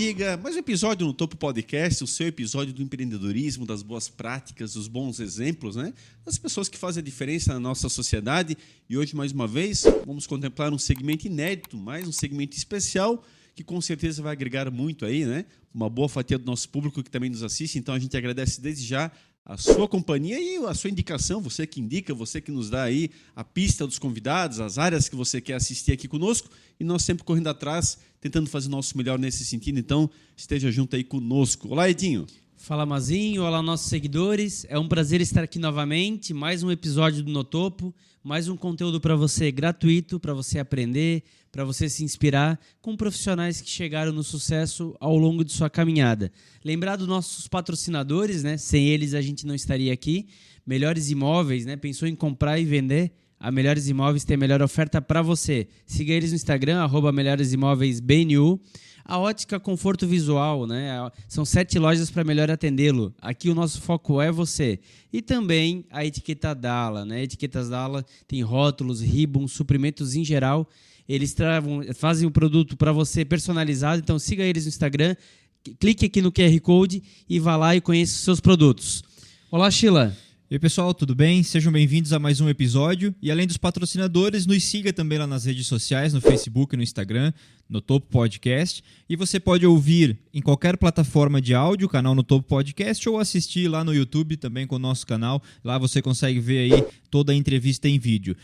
amiga, mais um episódio no Topo Podcast, o seu episódio do empreendedorismo, das boas práticas, dos bons exemplos, né? Das pessoas que fazem a diferença na nossa sociedade. E hoje, mais uma vez, vamos contemplar um segmento inédito, mais um segmento especial, que com certeza vai agregar muito aí, né? Uma boa fatia do nosso público que também nos assiste. Então, a gente agradece desde já a sua companhia e a sua indicação, você que indica, você que nos dá aí a pista dos convidados, as áreas que você quer assistir aqui conosco, e nós sempre correndo atrás, tentando fazer o nosso melhor nesse sentido. Então, esteja junto aí conosco. Olá, Edinho. Fala, Mazinho. Olá, nossos seguidores. É um prazer estar aqui novamente, mais um episódio do No Topo, mais um conteúdo para você gratuito, para você aprender, para você se inspirar com profissionais que chegaram no sucesso ao longo de sua caminhada. Lembrar dos nossos patrocinadores, né? Sem eles a gente não estaria aqui. Melhores Imóveis, né? Pensou em comprar e vender? A Melhores Imóveis tem a melhor oferta para você. Siga eles no Instagram, @melhoresimóveisbnu. A Ótica Conforto Visual, né? São 7 lojas para melhor atendê-lo. Aqui o nosso foco é você. E também a Etiqueta Dalla, né? Etiquetas Dalla tem rótulos, ribbons, suprimentos em geral. Eles fazem o produto para você personalizado, então siga eles no Instagram, clique aqui no QR Code e vá lá e conheça os seus produtos. Olá, Sheila. E aí, pessoal, tudo bem? Sejam bem-vindos a mais um episódio. E além dos patrocinadores, nos siga também lá nas redes sociais, no Facebook e no Instagram, no Topo Podcast. E você pode ouvir em qualquer plataforma de áudio, canal no Topo Podcast, ou assistir lá no YouTube também com o nosso canal. Lá você consegue ver aí toda a entrevista em vídeo.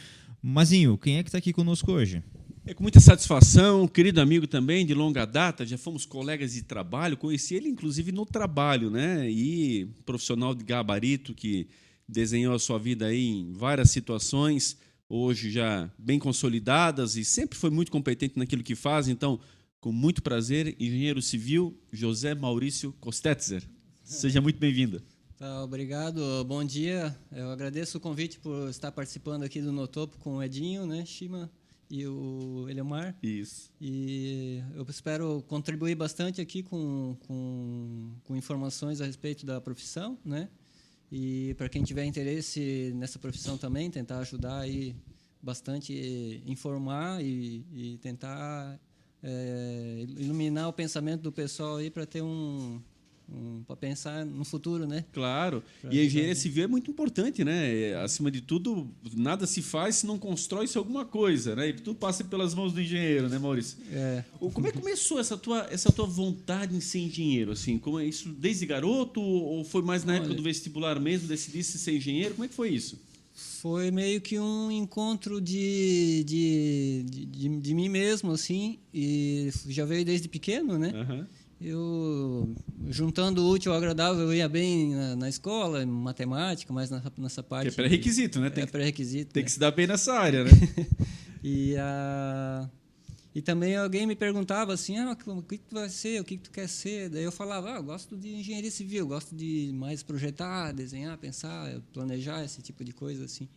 Mazinho, quem é que está aqui conosco hoje? É com muita satisfação, querido amigo também de longa data, já fomos colegas de trabalho, conheci ele inclusive no trabalho, né? E profissional de gabarito que desenhou a sua vida aí em várias situações, hoje já bem consolidadas e sempre foi muito competente naquilo que faz. Então, com muito prazer, engenheiro civil José Maurício Kostetzer. Seja muito bem-vindo. Obrigado, bom dia. Eu agradeço o convite por estar participando aqui do No Topo com o Edinho, né, Shima e o Eliomar. Isso. E eu espero contribuir bastante aqui com informações a respeito da profissão, né? E para quem tiver interesse nessa profissão também, tentar ajudar aí bastante, informar e tentar iluminar o pensamento do pessoal aí para ter para pensar no futuro, né? Claro. E a engenharia civil é muito importante, né? Acima de tudo, nada se faz se não constrói-se alguma coisa, né? E tudo passa pelas mãos do engenheiro, né, Maurício? É. Como é que começou essa tua vontade em ser engenheiro? Assim, como é isso desde garoto ou foi mais na época do vestibular mesmo, decidisse ser engenheiro? Como é que foi isso? Foi meio que um encontro de mim mesmo, assim, e já veio desde pequeno, né? Uhum. Eu, juntando o útil ao agradável, eu ia bem na escola, em matemática, mas nessa parte... Que é pré-requisito, né? Pré-requisito. Tem que se dar bem nessa área, né? E também alguém me perguntava assim, o que tu vai ser, o que tu quer ser? Daí eu falava, eu gosto de engenharia civil, gosto de mais projetar, desenhar, pensar, planejar, esse tipo de coisa, assim.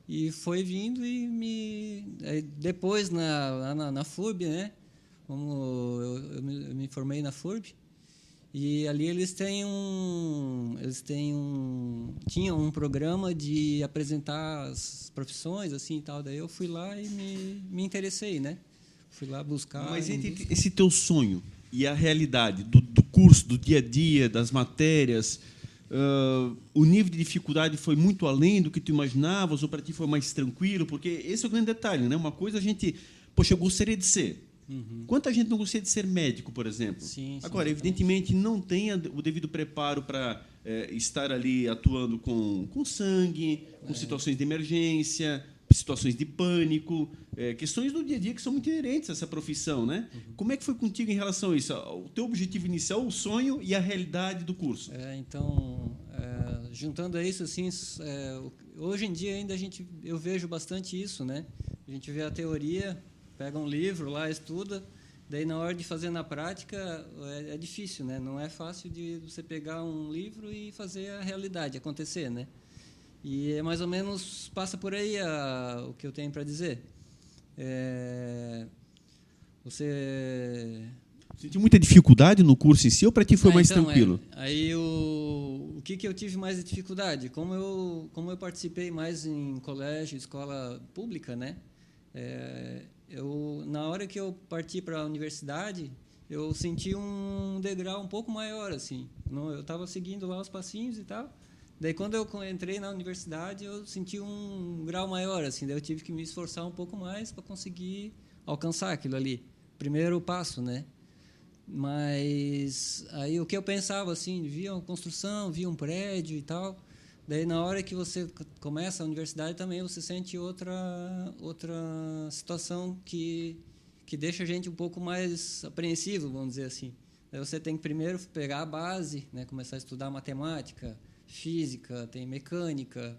E foi vindo e depois na FURB, né? Como eu me formei na FURB, e ali tinham um programa de apresentar as profissões, assim e tal. Daí eu fui lá e me interessei, né? Fui lá buscar. Mas entre esse teu sonho e a realidade do curso, do dia a dia, das matérias, o nível de dificuldade foi muito além do que tu imaginavas ou para ti foi mais tranquilo? Porque esse é o grande detalhe, né? Uma coisa a gente, eu gostaria de ser. Uhum. Quanta gente não gostaria de ser médico, por exemplo? Sim, agora, sim, evidentemente, não tem o devido preparo para estar ali atuando com sangue, com situações de emergência, situações de pânico, questões do dia a dia que são muito inerentes a essa profissão, né? Uhum. Como é que foi contigo em relação a isso? O teu objetivo inicial, o sonho e a realidade do curso? Então, juntando a isso, assim, hoje em dia ainda eu vejo bastante isso, né? A gente vê a teoria, pega um livro lá, estuda, daí na hora de fazer na prática é difícil, né? Não é fácil de você pegar um livro e fazer a realidade acontecer, né? E é mais ou menos passa por aí o que eu tenho para dizer. Você sentiu muita dificuldade no curso em si ou para ti foi mais tranquilo? Aí o que eu tive mais dificuldade? Como eu participei mais em colégio, escola pública, né? Na hora que eu parti para a universidade, eu senti um degrau um pouco maior, assim. Eu estava seguindo lá os passinhos e tal. Daí, quando eu entrei na universidade, eu senti um grau maior, assim. Daí eu tive que me esforçar um pouco mais para conseguir alcançar aquilo ali. Primeiro passo, né? Mas aí o que eu pensava, assim, via uma construção, via um prédio e tal. Daí, na hora que você começa a universidade, também você sente outra situação que deixa a gente um pouco mais apreensivo, vamos dizer assim. Daí você tem que primeiro pegar a base, né, começar a estudar matemática, física, tem mecânica,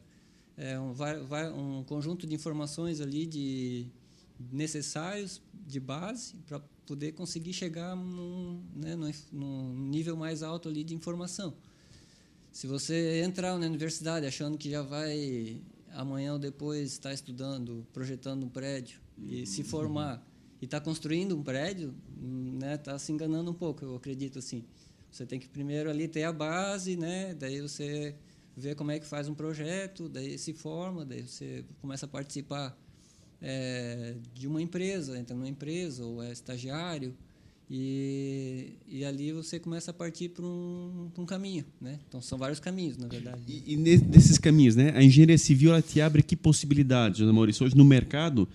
um conjunto de informações ali necessários de base para poder conseguir chegar num nível mais alto ali de informação. Se você entrar na universidade achando que já vai amanhã ou depois estar estudando, projetando um prédio e se formar e está construindo um prédio, né, está se enganando um pouco, eu acredito assim. Você tem que primeiro ali ter a base, né, daí você vê como é que faz um projeto, daí se forma, daí você começa a participar de uma empresa, entra numa empresa ou é estagiário, e ali você começa a partir para um caminho, né? Então são vários caminhos, na verdade. E nesses caminhos, né? A engenharia civil ela te abre que possibilidades, José Maurício? Hoje no mercado,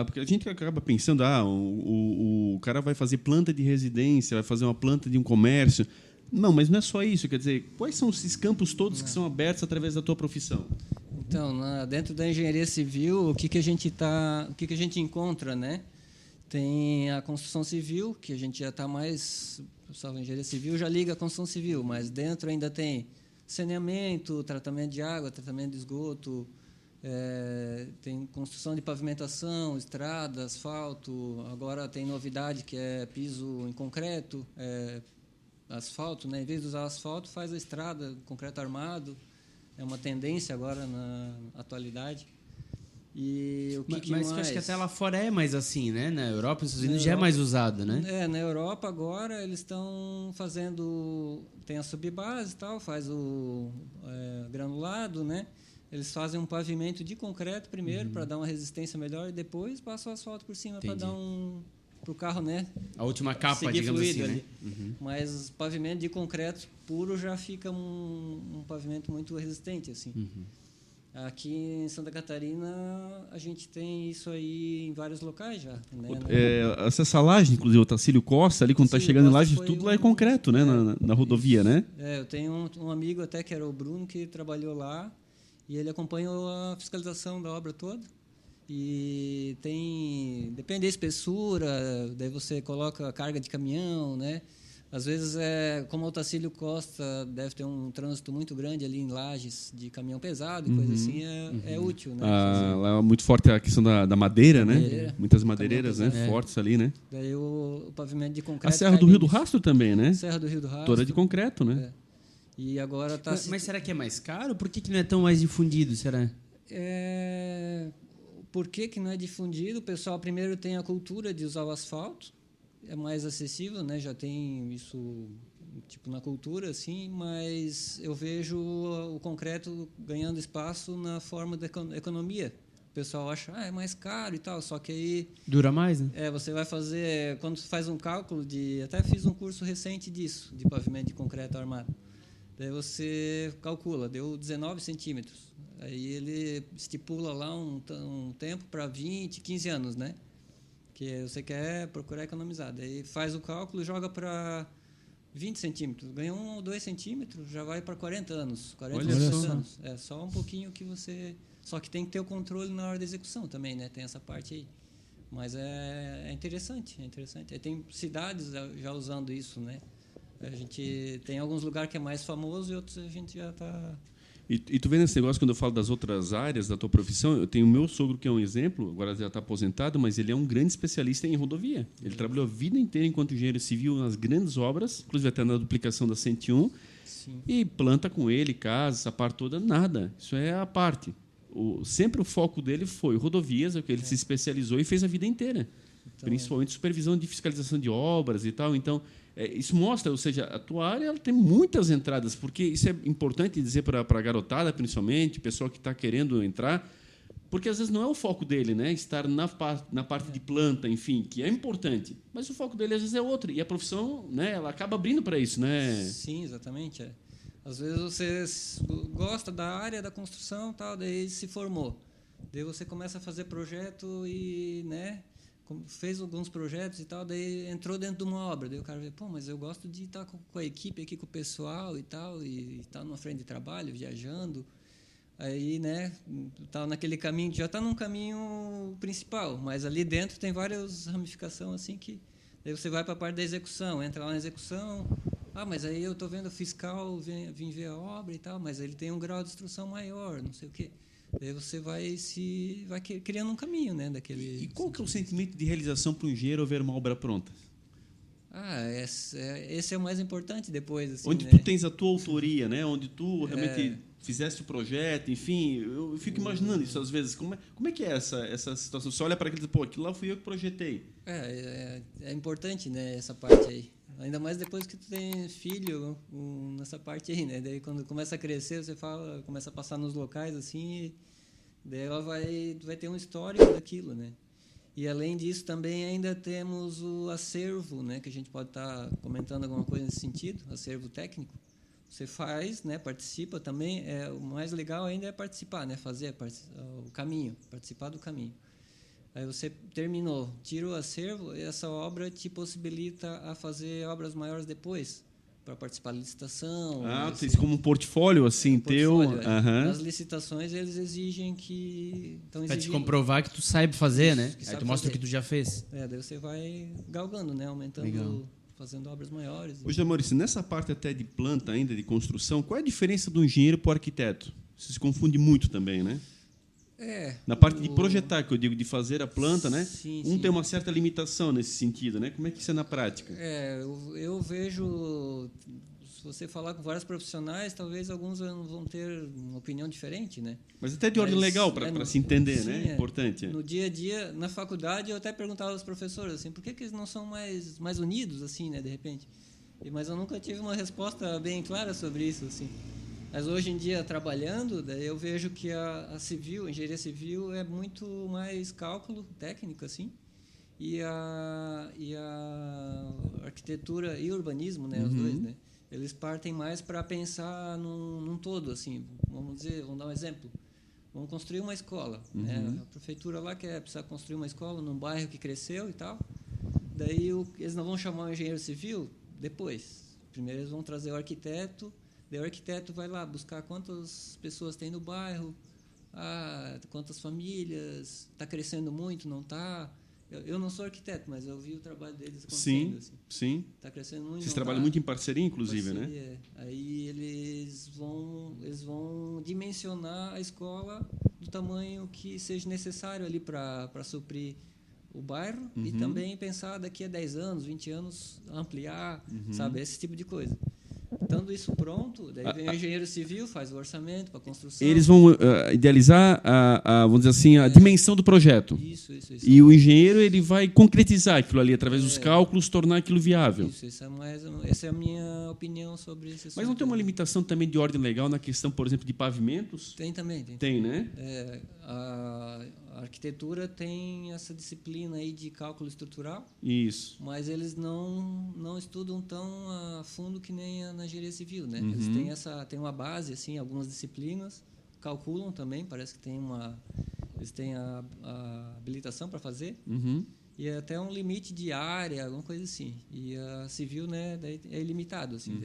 porque a gente acaba pensando, o cara vai fazer planta de residência, vai fazer uma planta de um comércio. Não, mas não é só isso. Quer dizer, quais são esses campos todos que são abertos através da tua profissão? Então, dentro da engenharia civil, o que a gente encontra, né? Tem a construção civil, que a gente já está mais... Pessoal, a engenharia civil já liga a construção civil, mas dentro ainda tem saneamento, tratamento de água, tratamento de esgoto, tem construção de pavimentação, estrada, asfalto. Agora tem novidade que é piso em concreto, asfalto, né? Em vez de usar asfalto, faz a estrada, concreto armado. É uma tendência agora na atualidade. E o que mas mais? acho que até lá fora é mais assim, né? Na Europa, nos Estados Unidos já é mais usado, né? Na Europa agora eles estão fazendo, tem a subbase e tal, faz o granulado, né? Eles fazem um pavimento de concreto primeiro para dar uma resistência melhor e depois passam o asfalto por cima para dar para o carro, né? A última capa, digamos assim, né? Mas o pavimento de concreto puro já fica um pavimento muito resistente, assim. Aqui em Santa Catarina a gente tem isso aí em vários locais já. Né? Essa salagem, inclusive o Tacílio Costa, ali quando está chegando em Lages, tudo lá é concreto, né? Na rodovia, né? Eu tenho um amigo até que era o Bruno, que trabalhou lá e ele acompanhou a fiscalização da obra toda. E depende da espessura, daí você coloca a carga de caminhão, né? Às vezes, como o Tacílio Costa deve ter um trânsito muito grande ali em Lages de caminhão pesado e coisa assim, é útil, né? Lá é muito forte a questão da madeira, né? Muitas madeireiras, né? Fortes ali, né? Daí o pavimento de concreto... A Serra do Rio do Rastro também, né? Serra do Rio do Rastro. Toda de concreto, né? E agora tá... Mas será que é mais caro? Por que não é tão mais difundido, será? Por que não é difundido? O pessoal primeiro tem a cultura de usar o asfalto, é mais acessível, né? Já tem isso tipo na cultura, assim, mas eu vejo o concreto ganhando espaço na forma da economia. O pessoal acha, é mais caro e tal, só que aí... Dura mais, né? Você vai fazer... Quando você faz um cálculo até fiz um curso recente disso, de pavimento de concreto armado. Daí você calcula, deu 19 centímetros. Aí ele estipula lá um tempo para 20, 15 anos, né? Que você quer procurar economizar. Daí faz o cálculo e joga para 20 centímetros. Ganha 1 ou 2 centímetros, já vai para 40 anos. 40 anos. É só um pouquinho que você... Só que tem que ter o controle na hora da execução também, né? Tem essa parte aí. Mas é interessante, é interessante. Tem cidades já usando isso, né? A gente tem alguns lugares que é mais famoso e outros a gente já está... E tu vê nesse negócio, quando eu falo das outras áreas da tua profissão, eu tenho o meu sogro, que é um exemplo, agora já está aposentado, mas ele é um grande especialista em rodovia. Ele trabalhou a vida inteira enquanto engenheiro civil nas grandes obras, inclusive até na duplicação da 101, e planta com ele, casa, essa parte toda, nada. Isso é a parte. Sempre o foco dele foi rodovias, é o que ele se especializou e fez a vida inteira. Então, principalmente supervisão de fiscalização de obras e tal. Então, isso mostra, ou seja, a tua área ela tem muitas entradas, porque isso é importante dizer para a garotada, principalmente, pessoal que está querendo entrar. Porque às vezes não é o foco dele, né? Estar na parte de planta, enfim, que é importante. Mas o foco dele às vezes é outro. E a profissão, né, ela acaba abrindo para isso, né? Sim, exatamente. Às vezes você gosta da área da construção, tal, daí se formou. Daí você começa a fazer projeto e, né, fez alguns projetos e tal, daí entrou dentro de uma obra. Daí o cara vê, pô, mas eu gosto de estar com a equipe aqui, com o pessoal e tal, e estar numa frente de trabalho, viajando. Aí, né, tá naquele caminho, já está num caminho principal, mas ali dentro tem várias ramificações assim que daí você vai para a parte da execução, entra lá na execução, mas aí eu estou vendo o fiscal, vim ver a obra e tal, mas ele tem um grau de instrução maior, não sei o quê. Daí você vai criando um caminho, né, daquele. E qual que é o sentimento de realização para um engenheiro ao ver uma obra pronta? Esse é o mais importante depois, assim, onde né? tu tens a tua autoria, né? Onde tu realmente fizeste o projeto, enfim, eu fico imaginando isso às vezes. Como é que é essa situação? Você olha para aquilo e diz, pô, aquilo lá fui eu que projetei. É importante, né, essa parte aí. Ainda mais depois que tu tem filho, nessa parte aí, né? Daí quando começa a crescer, você começa a passar nos locais assim, e daí ela vai ter um histórico daquilo, né? E além disso também ainda temos o acervo, né, que a gente pode estar comentando alguma coisa nesse sentido, acervo técnico. Você faz, né, participa também, o mais legal ainda é participar, né, fazer o caminho, participar do caminho. Aí você terminou, tira o acervo, e essa obra te possibilita a fazer obras maiores depois, para participar da licitação. Tens como um portfólio assim, teu. Nas licitações eles exigem que... Para te comprovar que tu sabe fazer, né? Que aí tu mostra o que tu já fez. Daí você vai galgando, né, aumentando... Legal. Fazendo obras maiores. Hoje, Maurício, nessa parte até de planta ainda, de construção, qual é a diferença do engenheiro para o arquiteto? Isso se confunde muito também, né? Na parte de projetar, que eu digo, de fazer a planta, né? Sim. Tem uma certa limitação nesse sentido, né? Como é que isso é na prática? Eu vejo... Se você falar com vários profissionais, talvez alguns vão ter uma opinião diferente, né? Mas até de ordem legal, para se entender, sim, né? É importante. No dia a dia, na faculdade, eu até perguntava aos professores, assim, por que eles não são mais unidos, assim, né, de repente? Mas eu nunca tive uma resposta bem clara sobre isso, assim. Mas hoje em dia, trabalhando, daí eu vejo que a engenharia civil é muito mais cálculo técnico, assim, e a arquitetura e urbanismo, né, os dois, né? Eles partem mais para pensar num todo, assim. Vamos dar um exemplo. Vamos construir uma escola. Né? A prefeitura lá precisa construir uma escola num bairro que cresceu e tal. Daí eles não vão chamar o engenheiro civil depois. Primeiro eles vão trazer o arquiteto. Daí o arquiteto vai lá buscar quantas pessoas tem no bairro, quantas famílias, está crescendo muito, não está. Eu não sou arquiteto, mas eu vi o trabalho deles acontecendo. Sim. Está crescendo muito. Vocês trabalham muito em parceria, inclusive, né? Aí eles vão dimensionar a escola do tamanho que seja necessário ali para suprir o bairro e também pensar daqui a 10 anos, 20 anos, ampliar, sabe? Esse tipo de coisa. Estando isso pronto, daí vem o engenheiro civil, faz o orçamento para a construção. Eles vão idealizar, vamos dizer assim, a dimensão do projeto. Isso. E o engenheiro ele vai concretizar aquilo ali, através dos cálculos, tornar aquilo viável. Essa é a minha opinião sobre isso. Mas não tem uma limitação também de ordem legal na questão, por exemplo, de pavimentos? Tem também. Tem, né? A arquitetura tem essa disciplina aí de cálculo estrutural. Isso. Mas eles não estudam tão a fundo que nem na engenharia civil, né? Eles têm uma base, assim, algumas disciplinas, calculam também, parece que eles têm a habilitação para fazer, e até um limite de área, alguma coisa assim. E a civil, né, daí é ilimitado, assim,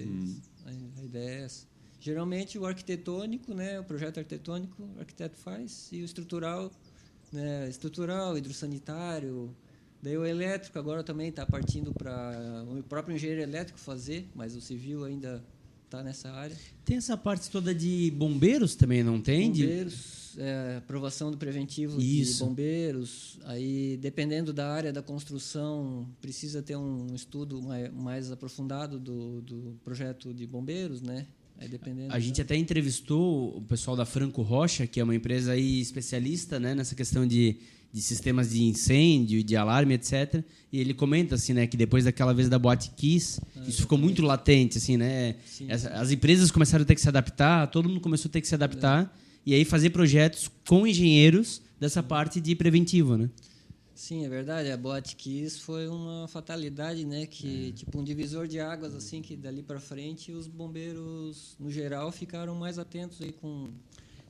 a ideia é essa. Geralmente o arquitetônico, né, o projeto arquitetônico, o arquiteto faz, e o estrutural, né, hidrossanitário. Daí o elétrico agora também está partindo para o próprio engenheiro elétrico fazer, mas o civil ainda está nessa área. Tem essa parte toda de bombeiros também, não tem? Bombeiros, aprovação do preventivo de bombeiros. Aí, dependendo da área da construção, precisa ter um estudo mais aprofundado do projeto de bombeiros, né? Aí, dependendo a gente até entrevistou o pessoal da Franco Rocha, que é uma empresa aí especialista, né, nessa questão de sistemas de incêndio, de alarme, etc. E ele comenta assim, né, que depois daquela vez da Boate Kiss, isso ficou muito latente, assim, né? As empresas começaram a ter que se adaptar, todo mundo começou a ter que se adaptar e aí fazer projetos com engenheiros dessa parte de preventivo, né? Sim, é verdade. A Botkiss foi uma fatalidade, né? Que tipo um divisor de águas, assim, que dali para frente os bombeiros, no geral, ficaram mais atentos aí com.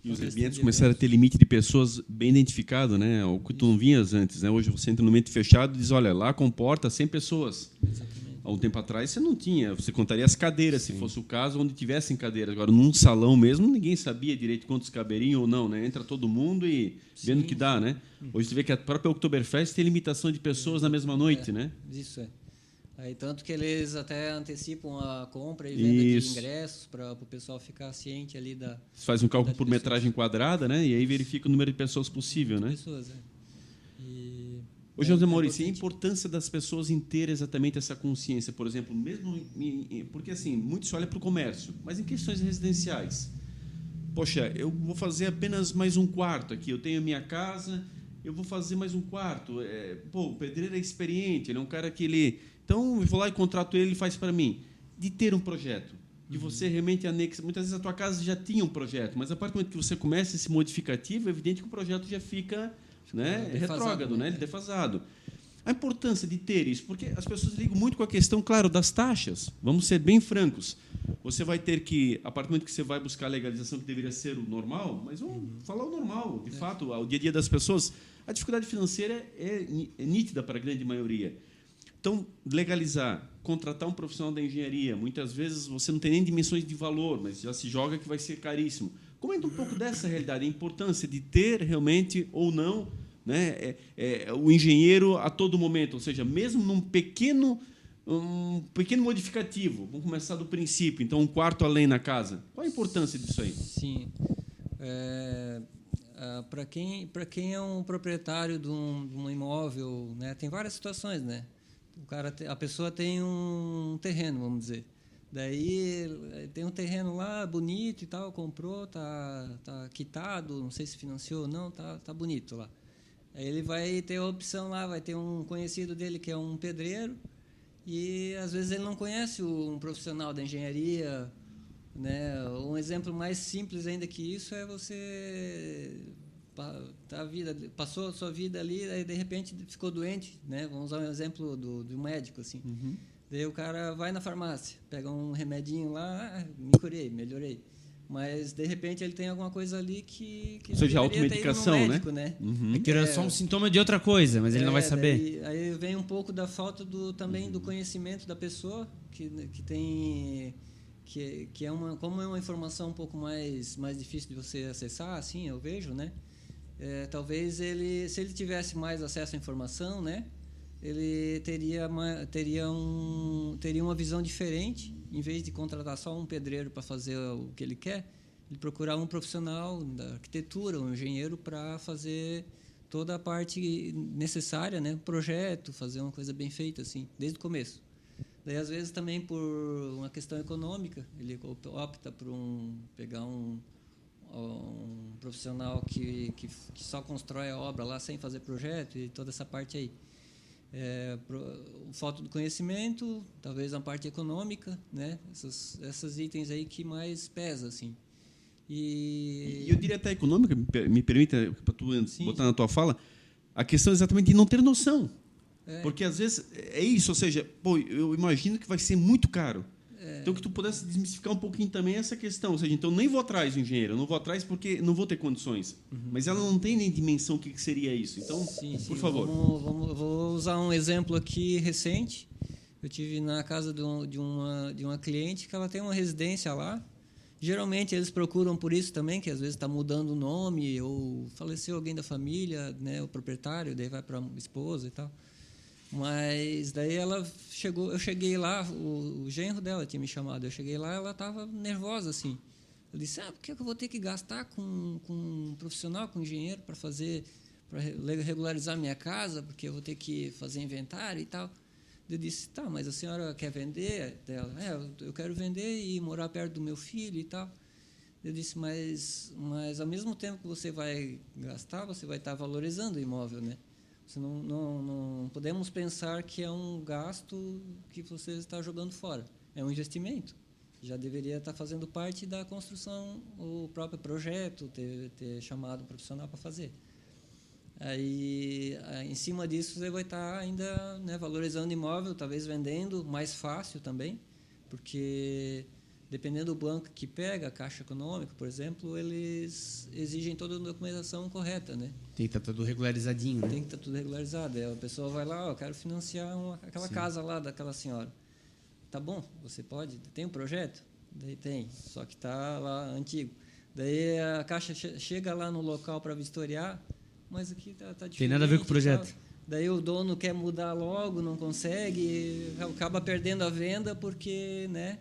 E os ambientes começaram a ter limite de pessoas bem identificado, né? O que tu não vinhas antes, né? Hoje você entra no ambiente fechado e diz, olha, lá comporta 100 pessoas. Exatamente. Há um tempo atrás você não tinha, você contaria as cadeiras, se fosse o caso, onde tivessem cadeiras. Agora, num salão mesmo, ninguém sabia direito quantos caberiam ou não, né? Entra todo mundo e vendo o que dá, né? Hoje você vê que a própria Oktoberfest tem limitação de pessoas na mesma noite, né? Isso é. Aí, tanto que eles até antecipam a compra e venda de ingressos para o pessoal ficar ciente ali da. Você faz um cálculo por metragem quadrada, né? E aí verifica o número de pessoas possível, né? Pessoas, Ô, José Maurício, e a importância das pessoas em ter exatamente essa consciência, por exemplo, mesmo porque assim, muito se olha para o comércio, mas em questões residenciais. Poxa, eu vou fazer apenas mais um quarto aqui, eu tenho a minha casa, eu vou fazer mais um quarto. O pedreiro é experiente, ele é um cara que ele... Então, eu vou lá e contrato ele faz para mim. De ter um projeto, de você realmente anexa... Muitas vezes a tua casa já tinha um projeto, mas a partir do momento que você começa esse modificativo, é evidente que o projeto já fica... retrógrado, né? Defasado. A importância de ter isso, porque as pessoas ligam muito com a questão, claro, das taxas. Vamos ser bem francos. Você vai ter que, a partir do momento que você vai buscar a legalização, que deveria ser o normal, mas vamos falar o normal, de fato, o dia a dia das pessoas, a dificuldade financeira é nítida para a grande maioria. Então, legalizar, contratar um profissional da engenharia, muitas vezes você não tem nem dimensões de valor, mas já se joga que vai ser caríssimo. Comenta um pouco dessa realidade, a importância de ter realmente ou não, né, o engenheiro a todo momento, ou seja, mesmo num pequeno modificativo, vamos começar do princípio, então um quarto além na casa. Qual a importância disso aí? Sim. Para quem é um proprietário de um imóvel, né, tem várias situações, né? A pessoa tem um terreno, vamos dizer. Daí tem um terreno lá bonito e tal, comprou, tá quitado, não sei se financiou ou não, tá bonito lá. Aí ele vai ter a opção lá, vai ter um conhecido dele que é um pedreiro e às vezes ele não conhece um profissional da engenharia, né? Um exemplo mais simples ainda que isso é você passou a sua vida ali, aí de repente ficou doente, né? Vamos usar um exemplo do médico assim. Daí o cara vai na farmácia, pega um remedinho lá, me curei, melhorei. Mas, de repente, ele tem alguma coisa ali que ou seja, automedicação, médico, né? É que era só um sintoma de outra coisa, mas ele não vai saber. Aí vem um pouco da falta também do conhecimento da pessoa, que tem... que como é uma informação um pouco mais difícil de você acessar, assim, eu vejo, né? Talvez se ele tivesse mais acesso à informação, né? Ele teria uma visão diferente. Em vez de contratar só um pedreiro para fazer o que ele quer, ele procurar um profissional da arquitetura, um engenheiro, para fazer toda a parte necessária, né? Projeto, fazer uma coisa bem feita, assim, desde o começo. Daí, às vezes, também por uma questão econômica, ele opta por pegar um profissional que só constrói a obra lá sem fazer projeto e toda essa parte aí. Falta do conhecimento, talvez a parte econômica, né? Esses itens aí que mais pesa, assim. E eu diria até econômica, me permita, para tu botar na tua fala, a questão exatamente de não ter noção. Porque às vezes é isso, ou seja, eu imagino que vai ser muito caro. Então que tu pudesse desmistificar um pouquinho também essa questão, ou seja, então nem vou atrás do engenheiro, eu não vou atrás porque não vou ter condições. Mas ela não tem nem dimensão o que seria isso. Então, por favor. Vou usar um exemplo aqui recente. Eu tive na casa de uma cliente que ela tem uma residência lá. Geralmente eles procuram por isso também, que às vezes está mudando o nome ou faleceu alguém da família, né, o proprietário, daí vai para a esposa e tal. Mas daí eu cheguei lá, o genro dela tinha me chamado, eu cheguei lá, ela estava nervosa assim. Eu disse, por que eu vou ter que gastar com um profissional, com um engenheiro para regularizar minha casa, porque eu vou ter que fazer inventário e tal. Eu disse, mas a senhora quer vender? Dela, eu quero vender e morar perto do meu filho e tal. Eu disse, mas ao mesmo tempo que você vai gastar, você vai estar valorizando o imóvel, né? Você não podemos pensar que é um gasto que você está jogando fora. É um investimento. Já deveria estar fazendo parte da construção, o próprio projeto, ter chamado um profissional para fazer. Aí, em cima disso, você vai estar ainda, né, valorizando imóvel, talvez vendendo mais fácil também, porque dependendo do banco que pega, a Caixa Econômica, por exemplo, eles exigem toda a documentação correta, né? Tem que estar tudo regularizadinho, né? Tem que estar tudo regularizado. Aí a pessoa vai lá, eu quero financiar aquela casa lá daquela senhora. Tá bom, você pode? Tem um projeto? Daí tem, só que está lá antigo. Daí a Caixa chega lá no local para vistoriar, mas aqui tá diferente. Tem nada a ver com o projeto. Tal. Daí o dono quer mudar logo, não consegue, acaba perdendo a venda porque, né,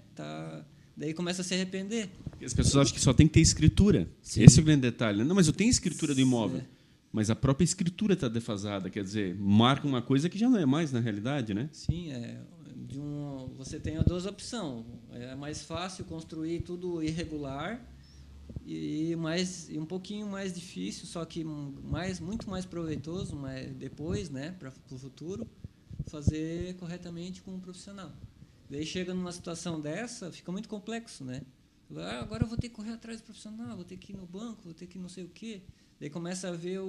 daí começa a se arrepender. As pessoas acham que só tem que ter escritura. Sim. Esse é o grande detalhe. Não, mas eu tenho escritura do imóvel. É. Mas a própria escritura está defasada. Quer dizer, marca uma coisa que já não é mais na realidade, né? Sim, você tem as duas opções. É mais fácil construir tudo irregular e um pouquinho mais difícil, só que muito mais proveitoso, mas depois, né, para o futuro, fazer corretamente com um profissional. Daí chega numa situação dessa, fica muito complexo, né? Agora eu vou ter que correr atrás do profissional, vou ter que ir no banco, vou ter que não sei o quê. Daí começa a ver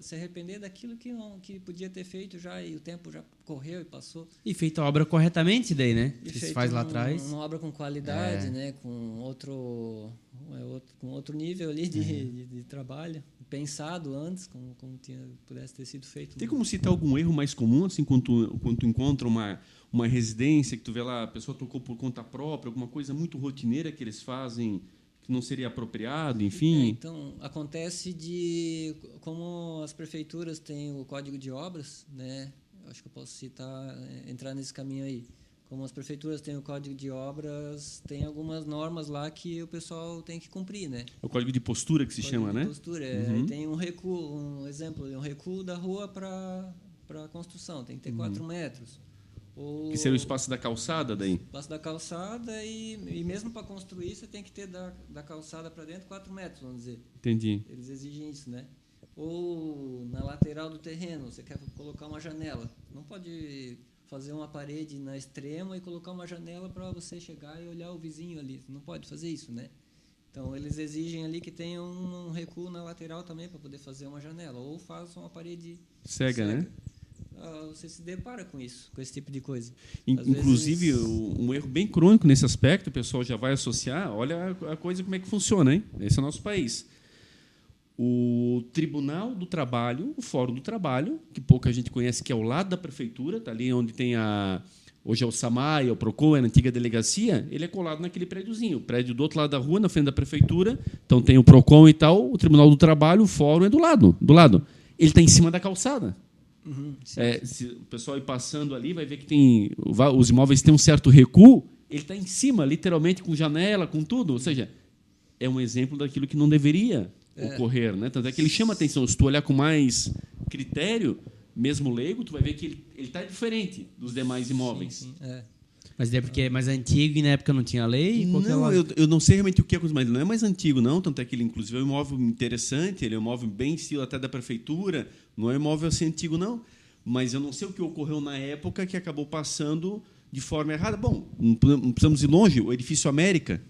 se arrepender daquilo que podia ter feito já e o tempo já correu e passou. E feita a obra corretamente daí, né? E Se faz lá atrás. Uma obra com qualidade, né? Com outro nível ali de trabalho, pensado antes, como pudesse ter sido feito. Tem como citar algum erro mais comum, assim, quando tu encontra uma residência que tu vê lá, a pessoa tocou por conta própria, alguma coisa muito rotineira que eles fazem que não seria apropriado, enfim? Então, acontece como as prefeituras têm o Código de Obras, né? Acho que eu posso entrar nesse caminho aí. Como as prefeituras têm o Código de Obras, tem algumas normas lá que o pessoal tem que cumprir, né? É o código de postura que se chama, né? Postura. Aí tem um recuo, um exemplo, um recuo da rua para a construção, tem que ter 4 metros. Que seria o espaço da calçada daí? Espaço da calçada e mesmo para construir você tem que ter da calçada para dentro 4 metros, vamos dizer. Entendi. Eles exigem isso, né? Ou na lateral do terreno, você quer colocar uma janela. Não pode fazer uma parede na extrema e colocar uma janela para você chegar e olhar o vizinho ali. Não pode fazer isso, né? Então, eles exigem ali que tenha um recuo na lateral também para poder fazer uma janela. Ou façam uma parede cega, né? Você se depara com isso, com esse tipo de coisa. Inclusive, um erro bem crônico nesse aspecto, o pessoal já vai associar, olha a coisa como é que funciona, hein? Esse é o nosso país. O Tribunal do Trabalho, o Fórum do Trabalho, que pouca gente conhece, que é ao lado da prefeitura, está ali onde tem hoje é o SAMAI, o PROCON, a antiga delegacia, ele é colado naquele prédiozinho. O prédio do outro lado da rua, na frente da prefeitura, então tem o PROCON e tal, o Tribunal do Trabalho, o Fórum é do lado. Ele está em cima da calçada. Se o pessoal ir passando ali, vai ver que os imóveis têm um certo recuo, ele está em cima, literalmente, com janela, com tudo. Ou seja, é um exemplo daquilo que não deveria ocorrer, né? Tanto é que ele chama atenção. Se tu olhar com mais critério, mesmo leigo, tu vai ver que ele está diferente dos demais imóveis. Sim. Mas é porque é mais antigo e na época não tinha lei? Não, eu não sei realmente o que é, mas ele não é mais antigo, não. Tanto é que ele, inclusive, é um imóvel interessante, ele é um imóvel bem estilo até da prefeitura, não é um imóvel assim antigo, não. Mas eu não sei o que ocorreu na época que acabou passando de forma errada. Bom, não precisamos ir longe, o Edifício América,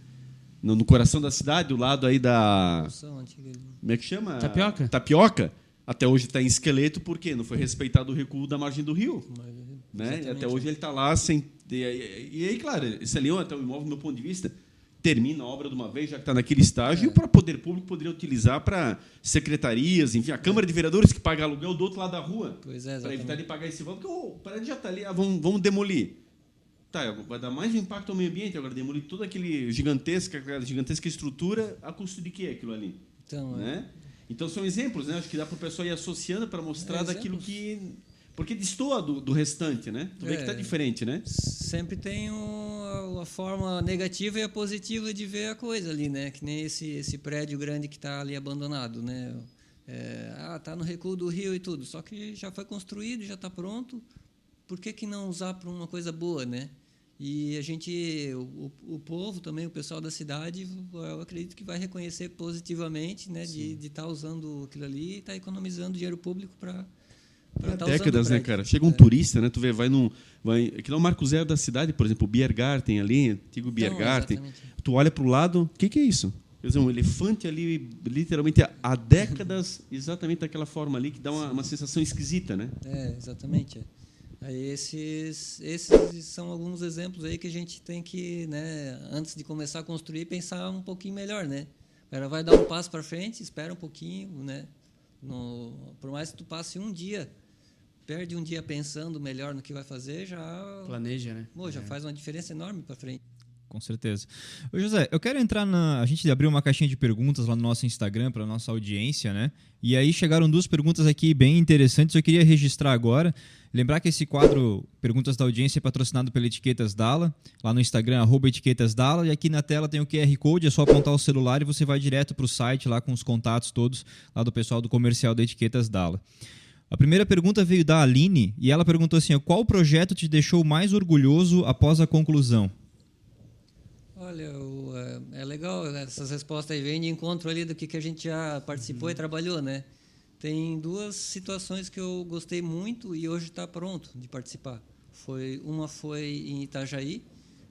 no coração da cidade, do lado aí da... Como é que chama? Tapioca. Até hoje está em esqueleto porque não foi respeitado o recuo da margem do rio. Né? E até hoje ele está lá sem... E aí, claro, esse ali, até o imóvel, do meu ponto de vista, termina a obra de uma vez, já que está naquele estágio, e o poder público poderia utilizar para secretarias, enfim, a Câmara de Vereadores que paga aluguel do outro lado da rua, para evitar de pagar esse valor, porque o prédio já está ali, vamos demolir. Tá, vai dar mais um impacto ao meio ambiente, agora demolir toda aquela gigantesca estrutura, a custo de quê aquilo ali? Então, né? Então são exemplos, né? Acho que dá para o pessoal ir associando para mostrar daquilo que... Porque destoa do restante, né? Tu vê que está diferente, né? Sempre tem a forma negativa e a positiva de ver a coisa ali, né? Que nem esse prédio grande que está ali abandonado, né? Tá no recuo do rio e tudo, só que já foi construído, já está pronto. Por que não usar para uma coisa boa, né? E o povo também, o pessoal da cidade, eu acredito que vai reconhecer positivamente, né? De estar usando aquilo ali e estar economizando dinheiro público para décadas, né, cara? Chega um turista, né? Tu vê, aqui no Marco Zero da cidade, por exemplo, o Biergarten ali, antigo Biergarten. Tu olha para o lado, o que é isso? Quer dizer, um elefante ali, literalmente há décadas, exatamente daquela forma ali, que dá uma sensação esquisita, né? Exatamente. Aí esses são alguns exemplos aí que a gente tem que, né, antes de começar a construir, pensar um pouquinho melhor, né? Ela vai dar um passo para frente, espera um pouquinho, né? Por mais que tu passe um dia, perde um dia pensando melhor no que vai fazer, já Planeja, né? já faz uma diferença enorme para frente. Com certeza. Ô José, eu quero entrar A gente abriu uma caixinha de perguntas lá no nosso Instagram para nossa audiência, né? E aí chegaram 2 perguntas aqui bem interessantes. Eu queria registrar agora. Lembrar que esse quadro Perguntas da Audiência é patrocinado pela Etiquetas Dalla, lá no Instagram, @etiquetasdalla. E aqui na tela tem o QR Code, é só apontar o celular e você vai direto para o site lá com os contatos todos lá do pessoal do comercial da Etiquetas Dalla. A primeira pergunta veio da Aline e ela perguntou assim: qual projeto te deixou mais orgulhoso após a conclusão? Olha, é legal, essas respostas aí vêm de encontro ali do que a gente já participou e trabalhou, né? Tem 2 situações que eu gostei muito e hoje está pronto de participar. Uma foi em Itajaí,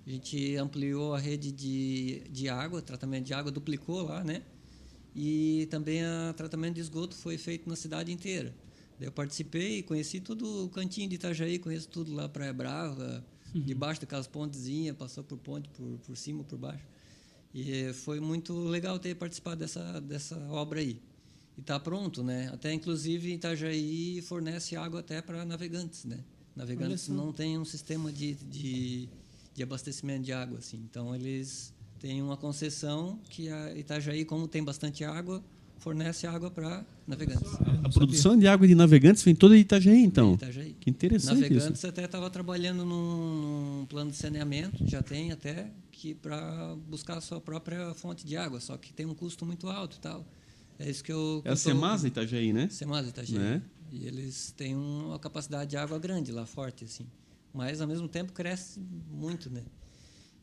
a gente ampliou a rede de água, tratamento de água duplicou lá, né? E também o tratamento de esgoto foi feito na cidade inteira. Daí eu participei, conheci todo o cantinho de Itajaí, conheço tudo lá, Praia Brava, debaixo daquelas pontezinhas, passou por ponte, por cima, por baixo. E foi muito legal ter participado dessa obra aí. E está pronto, né? Até, inclusive, Itajaí fornece água até para navegantes, né? Navegantes não têm um sistema de abastecimento de água, assim. Então, eles têm uma concessão que a Itajaí, como tem bastante água, fornece água para navegantes. A produção de água de navegantes vem toda de Itajaí, então. Itajaí. Que interessante navegantes isso. até estava trabalhando num plano de saneamento, já tem até, que para buscar a sua própria fonte de água, só que tem um custo muito alto e tal. É isso que eu... É a Semasa Itajaí, né? Semasa Itajaí. Né? E eles têm uma capacidade de água grande lá, forte, assim. Mas, ao mesmo tempo, cresce muito, né?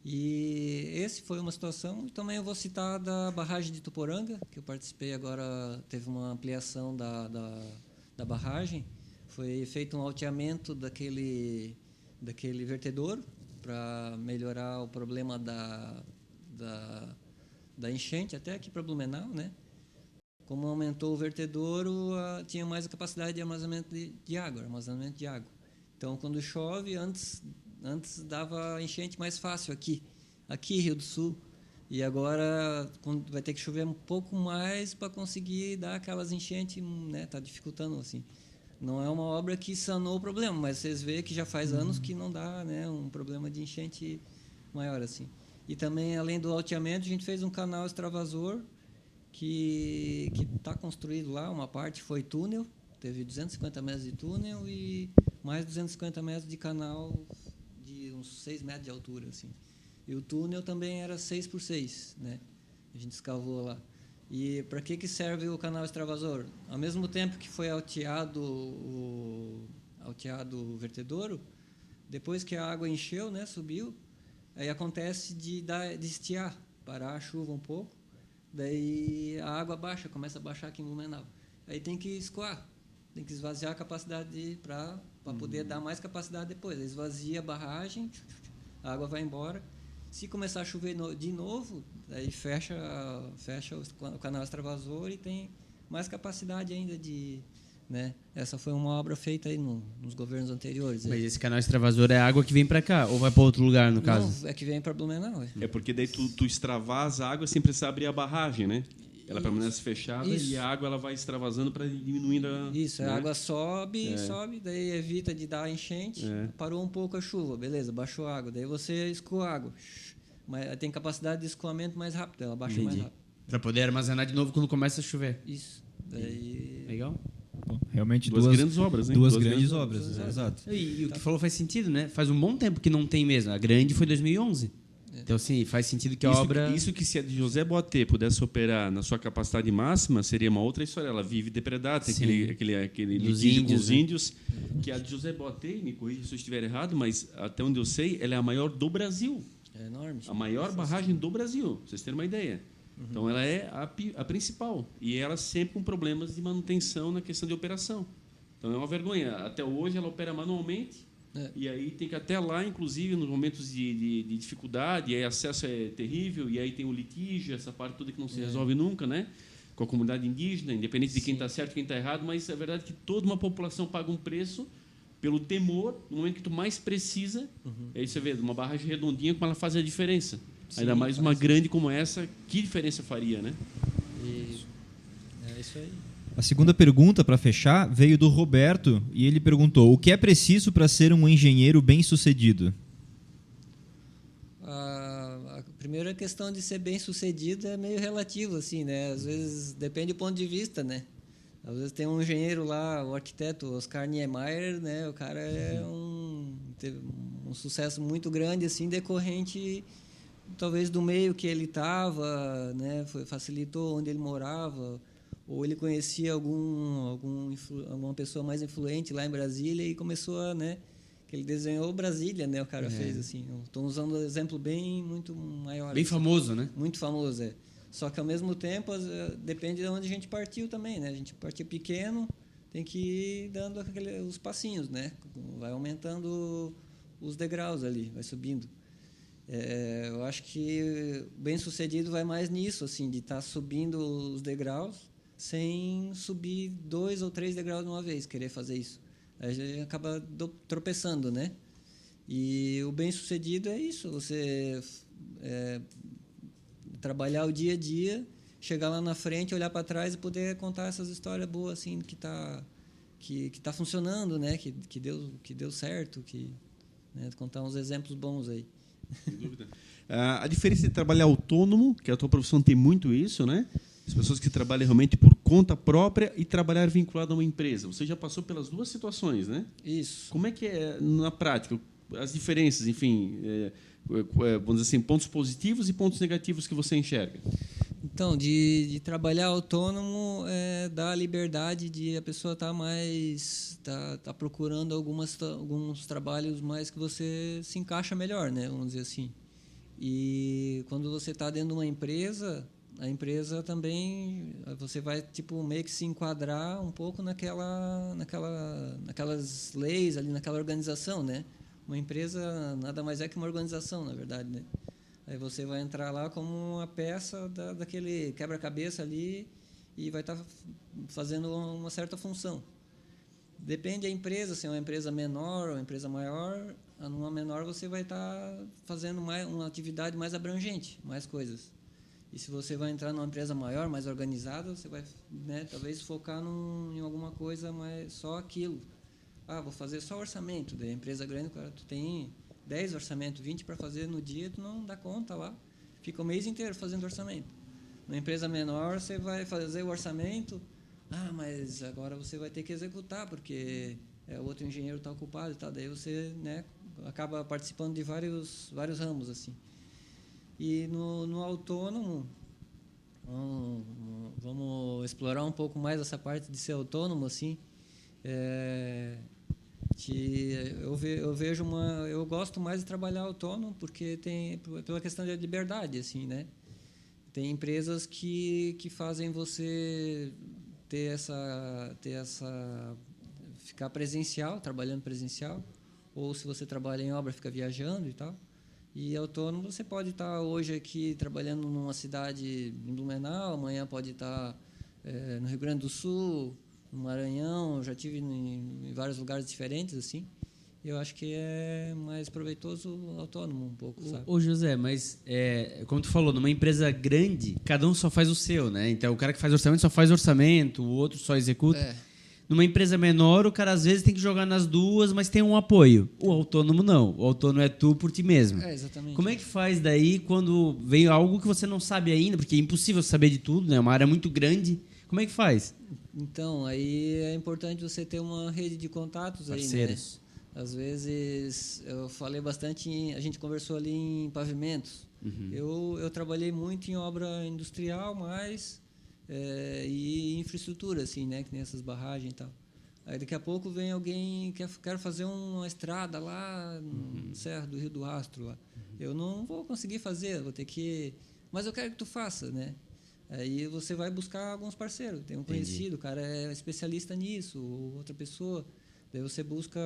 E esse foi uma situação. E também eu vou citar da barragem de Tuporanga, que eu participei agora, teve uma ampliação da barragem. Foi feito um alteamento daquele vertedouro para melhorar o problema da enchente, até aqui para Blumenau, né? Como aumentou o vertedouro, tinha mais a capacidade de armazenamento de água. Então, quando chove, antes dava enchente mais fácil aqui Rio do Sul. E agora vai ter que chover um pouco mais para conseguir dar aquelas enchentes, né? Está dificultando, assim. Não é uma obra que sanou o problema, mas vocês veem que já faz anos que não dá, né, um problema de enchente maior, assim. E também, além do alteamento, a gente fez um canal extravasor que está construído lá. Uma parte foi túnel, teve 250 metros de túnel e mais 250 metros de canal de uns 6 metros de altura, assim. E o túnel também era 6 por 6, né? A gente escavou lá. E para que serve o canal extravasor? Ao mesmo tempo que foi alteado o vertedouro, depois que a água encheu, né, subiu, aí acontece de estiar, parar a chuva um pouco, daí a água baixa, começa a baixar aqui em Blumenau. Aí tem que escoar, tem que esvaziar a capacidade para poder dar mais capacidade depois. Aí esvazia a barragem, a água vai embora. Se começar a chover de novo, aí fecha o canal extravasor e tem mais capacidade ainda de... Né? Essa foi uma obra feita aí nos governos anteriores. Mas esse canal extravasor é água que vem para cá ou vai para outro lugar, no caso? Não, é que vem para Blumenau. É porque daí tu extravasa a água sem precisar abrir a barragem, né? Ela permanece fechada e a água ela vai extravasando para diminuindo a... Isso, né? a água sobe, daí evita de dar enchente, parou um pouco a chuva, beleza, baixou a água, daí você escoa a água. Mas tem capacidade de escoamento mais rápido, ela baixa mais rápido. Para poder armazenar de novo quando começa a chover. Isso. Daí... Legal. Bom, realmente duas grandes obras, hein? Duas grandes obras, exato. E o que falou faz sentido, né? Faz um bom tempo que não tem mesmo. A grande foi 2011. Então, sim, faz sentido que a obra... Isso que se a de José Boatê pudesse operar na sua capacidade máxima, seria uma outra história. Ela vive depredada, tem aquele litígio com os índios, que a de José Boatê, me corrija se eu estiver errado, mas até onde eu sei, ela é a maior do Brasil. É enorme. A maior barragem do Brasil, para vocês terem uma ideia. Então, ela é a principal. E ela sempre com problemas de manutenção na questão de operação. Então, é uma vergonha. Até hoje, ela opera manualmente, E aí tem que até lá, inclusive, nos momentos de dificuldade, e aí acesso é terrível, e aí tem o litígio, essa parte toda que não se resolve nunca, né? Com a comunidade indígena, independente de quem está certo e quem está errado, mas é verdade que toda uma população paga um preço pelo temor, no momento que tu mais precisa. Aí você vê, uma barragem redondinha, como ela faz a diferença. Sim, ainda mais uma grande como essa, que diferença faria, né? E é isso aí. A segunda pergunta, para fechar, veio do Roberto e ele perguntou: o que é preciso para ser um engenheiro bem-sucedido? A primeira questão de ser bem-sucedido é meio relativo, assim, né? Às vezes depende do ponto de vista, né? Às vezes tem um engenheiro lá, o arquiteto Oscar Niemeyer, né? O cara teve um sucesso muito grande, assim, decorrente talvez do meio que ele estava, né? Facilitou onde ele morava, ou ele conhecia alguma pessoa mais influente lá em Brasília e começou a, né? Que ele desenhou Brasília, né? O cara fez assim. Estou usando um exemplo muito maior. Bem assim. famoso, né? Muito famoso, é. Só que ao mesmo tempo depende de onde a gente partiu também, né? A gente partiu pequeno, tem que ir dando os passinhos, né? Vai aumentando os degraus ali, vai subindo. Eu acho que bem-sucedido vai mais nisso, assim, de estar subindo os degraus sem subir 2 ou 3 degraus de uma vez, querer fazer isso. Aí a gente acaba tropeçando, né? E o bem-sucedido é isso, você trabalhar o dia a dia, chegar lá na frente, olhar para trás e poder contar essas histórias boas, assim, que tá funcionando, né? Que deu certo, né? Contar uns exemplos bons aí. Sem dúvida. A diferença de trabalhar autônomo, que a tua profissão tem muito isso, né? As pessoas que trabalham realmente por conta própria e trabalhar vinculado a uma empresa. Você já passou pelas duas situações, né? Isso. Como é que é na prática? As diferenças, enfim, vamos dizer assim, pontos positivos e pontos negativos que você enxerga? Então, de trabalhar autônomo dá a liberdade de a pessoa estar tá procurando alguns trabalhos mais que você se encaixa melhor, né? Vamos dizer assim. E quando você está dentro de uma empresa, a empresa também você vai tipo meio que se enquadrar um pouco naquelas leis ali, naquela organização, né? Uma empresa nada mais é que uma organização, na verdade, né? Aí você vai entrar lá como uma peça daquele quebra-cabeça ali e vai estar fazendo uma certa função. Depende da empresa, se é uma empresa menor ou uma empresa maior. Numa menor você vai estar fazendo uma atividade mais abrangente, mais coisas. E se você vai entrar numa empresa maior, mais organizada, você vai, né, talvez focar em alguma coisa, mas só aquilo. Vou fazer só orçamento. Da empresa grande, cara, tu tem 10 orçamentos, 20 para fazer no dia, tu não dá conta lá. Fica o mês inteiro fazendo orçamento. Numa empresa menor, você vai fazer o orçamento, mas agora você vai ter que executar, porque o outro engenheiro está ocupado e tal. Daí você, né, acaba participando de vários ramos, assim. E no autônomo, vamos explorar um pouco mais essa parte de ser autônomo, assim. Eu gosto mais de trabalhar autônomo porque pela questão da liberdade, assim, né? Tem empresas que fazem você ficar presencial, trabalhando presencial, ou se você trabalha em obra, fica viajando e tal. E autônomo, você pode estar hoje aqui trabalhando numa cidade em Blumenau, amanhã pode estar no Rio Grande do Sul, no Maranhão. Eu já estive em vários lugares diferentes, assim. Eu acho que é mais proveitoso autônomo um pouco, sabe? Ô José, mas como tu falou, numa empresa grande, cada um só faz o seu, né? Então o cara que faz orçamento só faz orçamento, o outro só executa. Numa empresa menor, o cara às vezes tem que jogar nas duas, mas tem um apoio. O autônomo não. O autônomo é tu por ti mesmo. Exatamente. Como é que faz daí quando vem algo que você não sabe ainda? Porque é impossível saber de tudo, né? É uma área muito grande. Como é que faz? Então, aí é importante você ter uma rede de contatos aí, né? Parceiros. Às vezes, eu falei bastante, a gente conversou ali em pavimentos. Eu trabalhei muito em obra industrial, e infraestrutura, assim, né? Que nem essas barragens e tal. Aí daqui a pouco vem alguém que quer fazer uma estrada lá no Serra do Rio do Rastro. Lá. Eu não vou conseguir fazer, vou ter que... Mas eu quero que tu faça, né? Aí você vai buscar alguns parceiros. Tem um conhecido, o cara é especialista nisso, ou outra pessoa. Daí você busca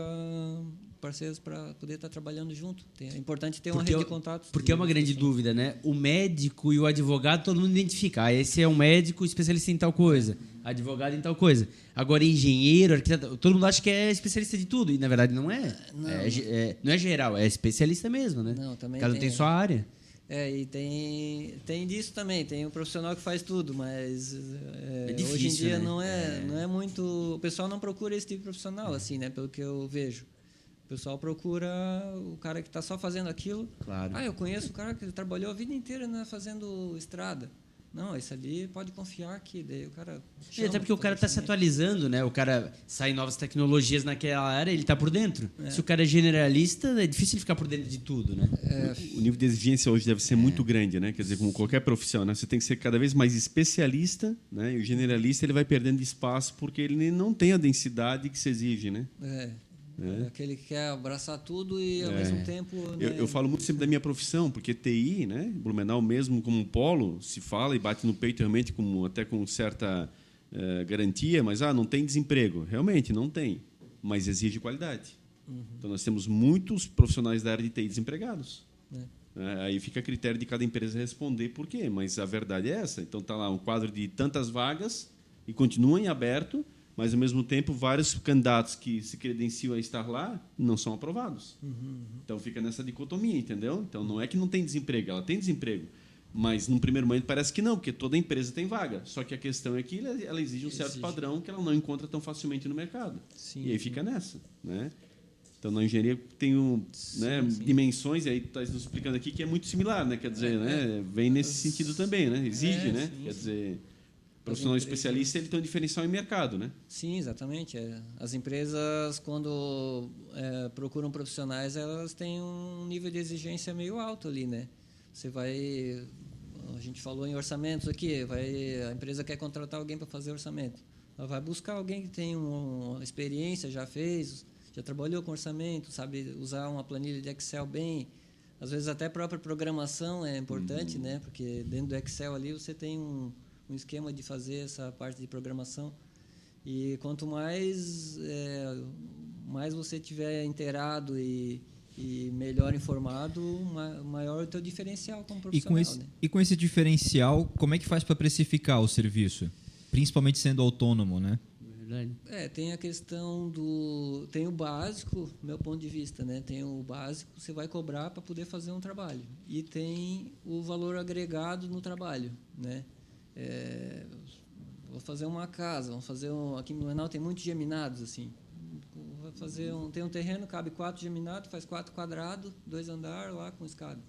parceiros para poder estar trabalhando junto. É importante ter uma rede de contatos. Porque é uma grande dúvida, né? O médico e o advogado, todo mundo identifica. Ah, esse é um médico especialista em tal coisa, advogado em tal coisa. Agora, engenheiro, arquiteto, todo mundo acha que é especialista de tudo. E, na verdade, não é. Não é geral, é especialista mesmo, né? Não, também cada um tem sua área. E tem disso também, tem um profissional que faz tudo, mas difícil, hoje em dia né? não é muito... O pessoal não procura esse tipo de profissional, assim, né? Pelo que eu vejo. O pessoal procura o cara que está só fazendo aquilo. Claro. Eu conheço o cara que trabalhou a vida inteira, né, fazendo estrada. Não, esse ali pode confiar que daí o cara... Até porque o cara está se atualizando, né? O cara sai novas tecnologias naquela área, ele está por dentro. Se o cara é generalista, é difícil ele ficar por dentro de tudo, né? O nível de exigência hoje deve ser muito grande, né? Quer dizer, como qualquer profissão, né? Você tem que ser cada vez mais especialista, né? E o generalista ele vai perdendo espaço porque ele não tem a densidade que se exige, né? Aquele que quer abraçar tudo e ao mesmo tempo... Eu falo muito sempre da minha profissão, porque TI, né, Blumenau mesmo como um polo, se fala e bate no peito realmente até com certa garantia, mas não tem desemprego. Realmente, não tem, mas exige qualidade. Então, nós temos muitos profissionais da área de TI desempregados. Aí fica a critério de cada empresa responder por quê, mas a verdade é essa. Então, está lá um quadro de tantas vagas e continua em aberto, mas, ao mesmo tempo, vários candidatos que se credenciam a estar lá não são aprovados. Então, fica nessa dicotomia, entendeu? Então, não é que não tem desemprego, ela tem desemprego. Mas, num primeiro momento, parece que não, porque toda empresa tem vaga. Só que a questão é que ela exige um certo padrão que ela não encontra tão facilmente no mercado. E aí fica nessa, né? Então, na engenharia tem dimensões, e aí está nos explicando aqui que é muito similar, né? Quer dizer, vem nesse sentido também, né? Exige, né? Quer dizer... O profissional especialista ele tem um diferencial em mercado, né? Sim, exatamente. As empresas, quando procuram profissionais, elas têm um nível de exigência meio alto ali, né? A gente falou em orçamentos aqui, a empresa quer contratar alguém para fazer orçamento. Ela vai buscar alguém que tem uma experiência, já trabalhou com orçamento, sabe usar uma planilha de Excel bem. Às vezes até a própria programação é importante, né? Porque dentro do Excel ali você tem um esquema de fazer essa parte de programação. E quanto mais você tiver inteirado e melhor informado, maior o teu diferencial como profissional. E com esse diferencial, como é que faz para precificar o serviço? Principalmente sendo autônomo, né? Verdade. Tem a questão tem o básico, do meu ponto de vista, né? Tem o básico, você vai cobrar para poder fazer um trabalho. E tem o valor agregado no trabalho, né? Vou fazer uma casa, aqui em Blumenau tem muitos geminados, assim. Tem um terreno, cabe 4 geminados, faz 4 quadrados, 2 andares lá com escada.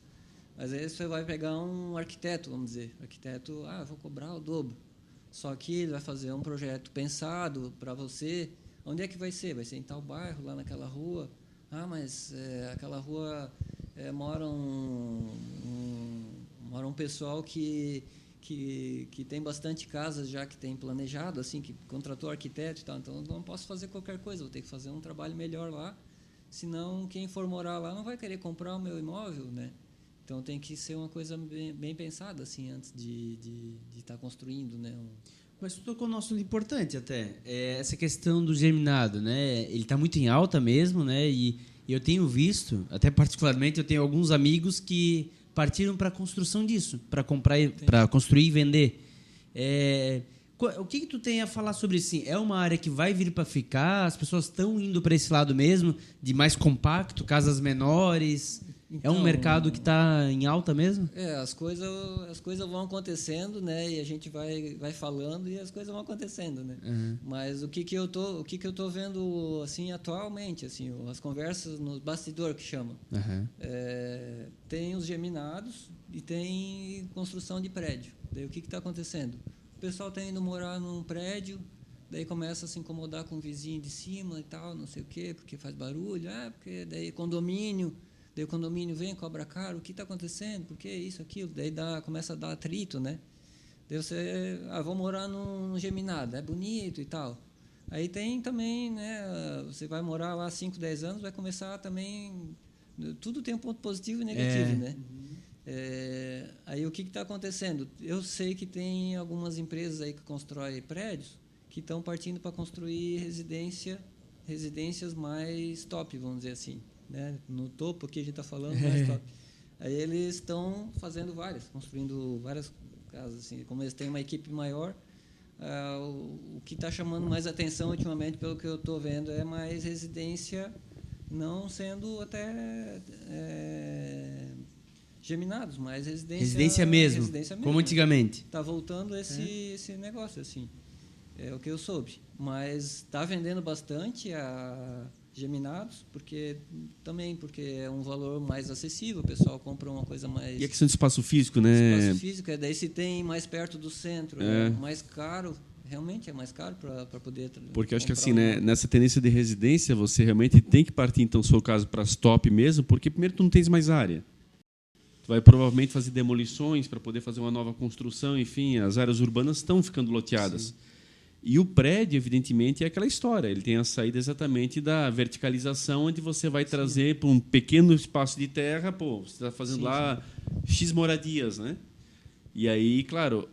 Mas aí você vai pegar um arquiteto, vamos dizer. Arquiteto, vou cobrar o dobro. Só que ele vai fazer um projeto pensado para você. Onde é que vai ser? Vai ser em tal bairro, lá naquela rua. Mas aquela rua mora um pessoal que tem bastante casas já que tem planejado, assim, que contratou arquiteto e tal. Então, não posso fazer qualquer coisa, vou ter que fazer um trabalho melhor lá. Senão, quem for morar lá não vai querer comprar o meu imóvel, né? Então, tem que ser uma coisa bem pensada, assim, antes de estar construindo, né? Mas tu tocou num assunto importante até. Essa questão do germinado, né? Ele está muito em alta mesmo, né? E eu tenho visto, até particularmente, eu tenho alguns amigos que partiram para a construção disso, para construir e vender. O que tu tem a falar sobre isso? É uma área que vai vir para ficar? As pessoas estão indo para esse lado mesmo, de mais compacto, casas menores? Então, é um mercado que está em alta mesmo? As coisas vão acontecendo, né? E a gente vai falando e as coisas vão acontecendo, né? Mas o que eu tô vendo assim atualmente, assim, as conversas no bastidor que chamam, tem os geminados e tem construção de prédio. Daí o que está acontecendo? O pessoal está indo morar num prédio, daí começa a se incomodar com o vizinho de cima e tal, não sei o quê, porque faz barulho, porque daí condomínio. Daí o condomínio vem, cobra caro, o que está acontecendo? Por que isso, aquilo? Daí começa a dar atrito, né? Daí você, vou morar num geminado, é bonito e tal. Aí tem também, né? Você vai morar lá 5, 10 anos, vai começar também... Tudo tem um ponto positivo e negativo, né? Aí o que está acontecendo? Eu sei que tem algumas empresas aí que constroem prédios que estão partindo para construir residência residências mais top, vamos dizer assim, né? No topo que a gente está falando, mais top. Aí eles estão fazendo construindo várias casas, assim. Como eles têm uma equipe maior, o que está chamando mais atenção ultimamente, pelo que eu estou vendo, é mais residência, não sendo até geminados, mas Residência mesmo, como antigamente. Está voltando esse negócio, assim. É o que eu soube. Mas está vendendo bastante a geminados, porque é um valor mais acessível, o pessoal compra uma coisa mais... E a questão de espaço físico, né? Espaço físico, daí se tem mais perto do centro, é mais caro, realmente é mais caro para poder... Porque eu acho que assim, né, nessa tendência de residência, você realmente tem que partir, então, no seu caso, para as top mesmo, porque primeiro tu não tens mais área. Tu vai provavelmente fazer demolições para poder fazer uma nova construção, enfim, as áreas urbanas estão ficando loteadas. Sim. E o prédio, evidentemente, é aquela história. Ele tem a saída exatamente da verticalização, onde você vai trazer para um pequeno espaço de terra, você está fazendo lá X moradias, né? E aí, claro,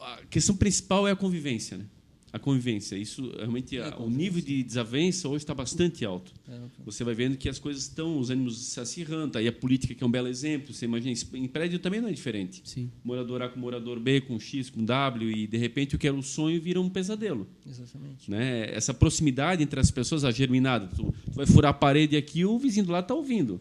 a questão principal é a convivência, né? A convivência. Isso, realmente, o nível de desavença hoje está bastante alto. Você vai vendo que as coisas estão, os ânimos se acirrando. Aí a política, que é um belo exemplo, você imagina, em prédio também não é diferente. Sim. Morador A com morador B, com X, com W, e de repente o que era um sonho vira um pesadelo. Exatamente. Né? Essa proximidade entre as pessoas, a germinada. Tu vai furar a parede aqui, o vizinho do lado está ouvindo.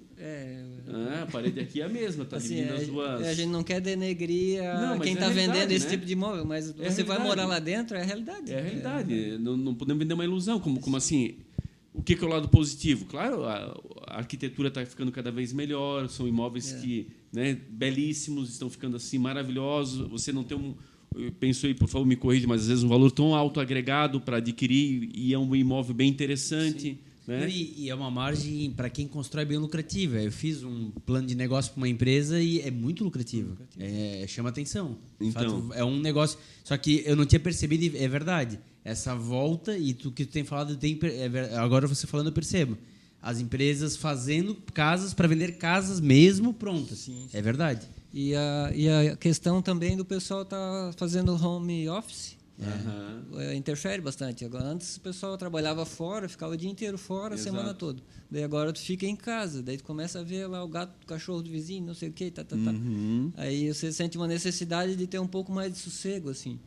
A parede aqui é a mesma, está assim, dividindo as duas... A gente não quer denegrir quem está vendendo esse tipo de imóvel, mas você vai morar lá dentro, é a realidade. É a realidade. Não podemos vender uma ilusão. Como assim? O que é o lado positivo? Claro, a arquitetura está ficando cada vez melhor, são imóveis que, né, belíssimos, estão ficando assim maravilhosos. Você não tem eu penso aí, por favor, me corrija, mas às vezes um valor tão alto agregado para adquirir e é um imóvel bem interessante. Sim. Né? E é uma margem para quem constrói bem lucrativa. Eu fiz um plano de negócio para uma empresa e é muito lucrativo. Chama atenção. Então, fato, é um negócio. Só que eu não tinha percebido, é verdade. Essa volta, e tu que tu tem falado, agora você falando, eu percebo. As empresas fazendo casas para vender casas mesmo prontas. Sim. É verdade. E a questão também do pessoal estar fazendo home office. Interfere bastante. Agora, antes o pessoal trabalhava fora, ficava o dia inteiro fora, a semana toda. Daí agora tu fica em casa, daí tu começa a ver lá o gato, o cachorro do vizinho, não sei o quê, Aí você sente uma necessidade de ter um pouco mais de sossego, assim.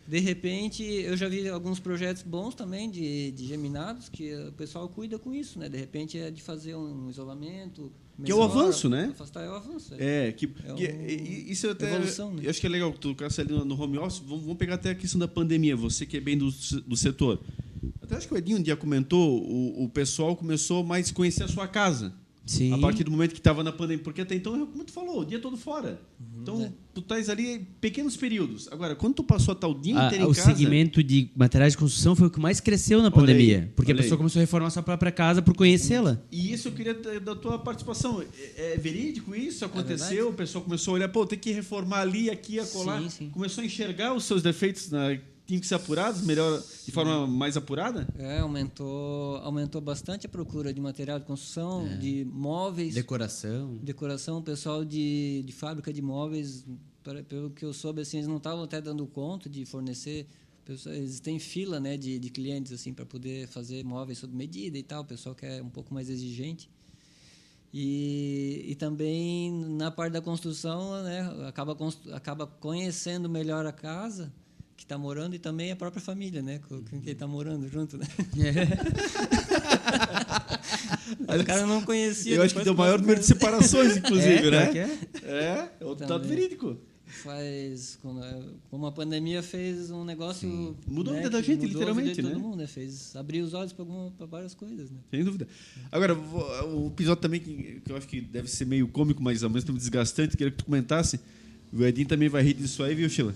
De repente, eu já vi alguns projetos bons também de geminados, que o pessoal cuida com isso, né? De repente é de fazer um isolamento. Que é o avanço, né? Afastar é o avanço. Isso até evolução, né? Eu acho que é legal que tu tocasse ali no home office. Vamos pegar até a questão da pandemia, você que é bem do setor. Até acho que o Edinho um dia comentou, o pessoal começou mais a conhecer a sua casa. Sim. A partir do momento que estava na pandemia. Porque até então, como tu falou, o dia todo fora. Então, tu estás ali em pequenos períodos. Agora, quando tu passou a estar o dia inteiro em casa... O segmento de materiais de construção foi o que mais cresceu na pandemia. Porque a pessoa começou a reformar sua própria casa por conhecê-la. E isso eu queria da tua participação. É verídico isso? Aconteceu? O pessoal começou a olhar, tem que reformar ali, aqui, acolá. Sim. Começou a enxergar os seus defeitos tinham que ser apurados melhor, de forma mais apurada? Aumentou bastante a procura de material de construção, de móveis. Decoração, o pessoal de fábrica de móveis, pelo que eu soube, assim, eles não estavam até dando conta de fornecer. Eles têm fila, né, de clientes assim, para poder fazer móveis sob medida e tal. O pessoal que é um pouco mais exigente. E também na parte da construção, né, acaba conhecendo melhor a casa que está morando e também a própria família, né? Com quem está morando junto, né? O cara não conhecia. Eu acho que deu o maior número de separações, inclusive, né? É outro dado verídico. Como a pandemia fez um negócio... Mudou a vida da gente, literalmente, né? Todo mundo, né? Fez abrir os olhos para várias coisas, né? Sem dúvida. Agora, o episódio também que eu acho que deve ser meio cômico, mas ao mesmo tempo desgastante, queria que tu comentasse. O Edinho também vai rir disso aí, viu, Sheila?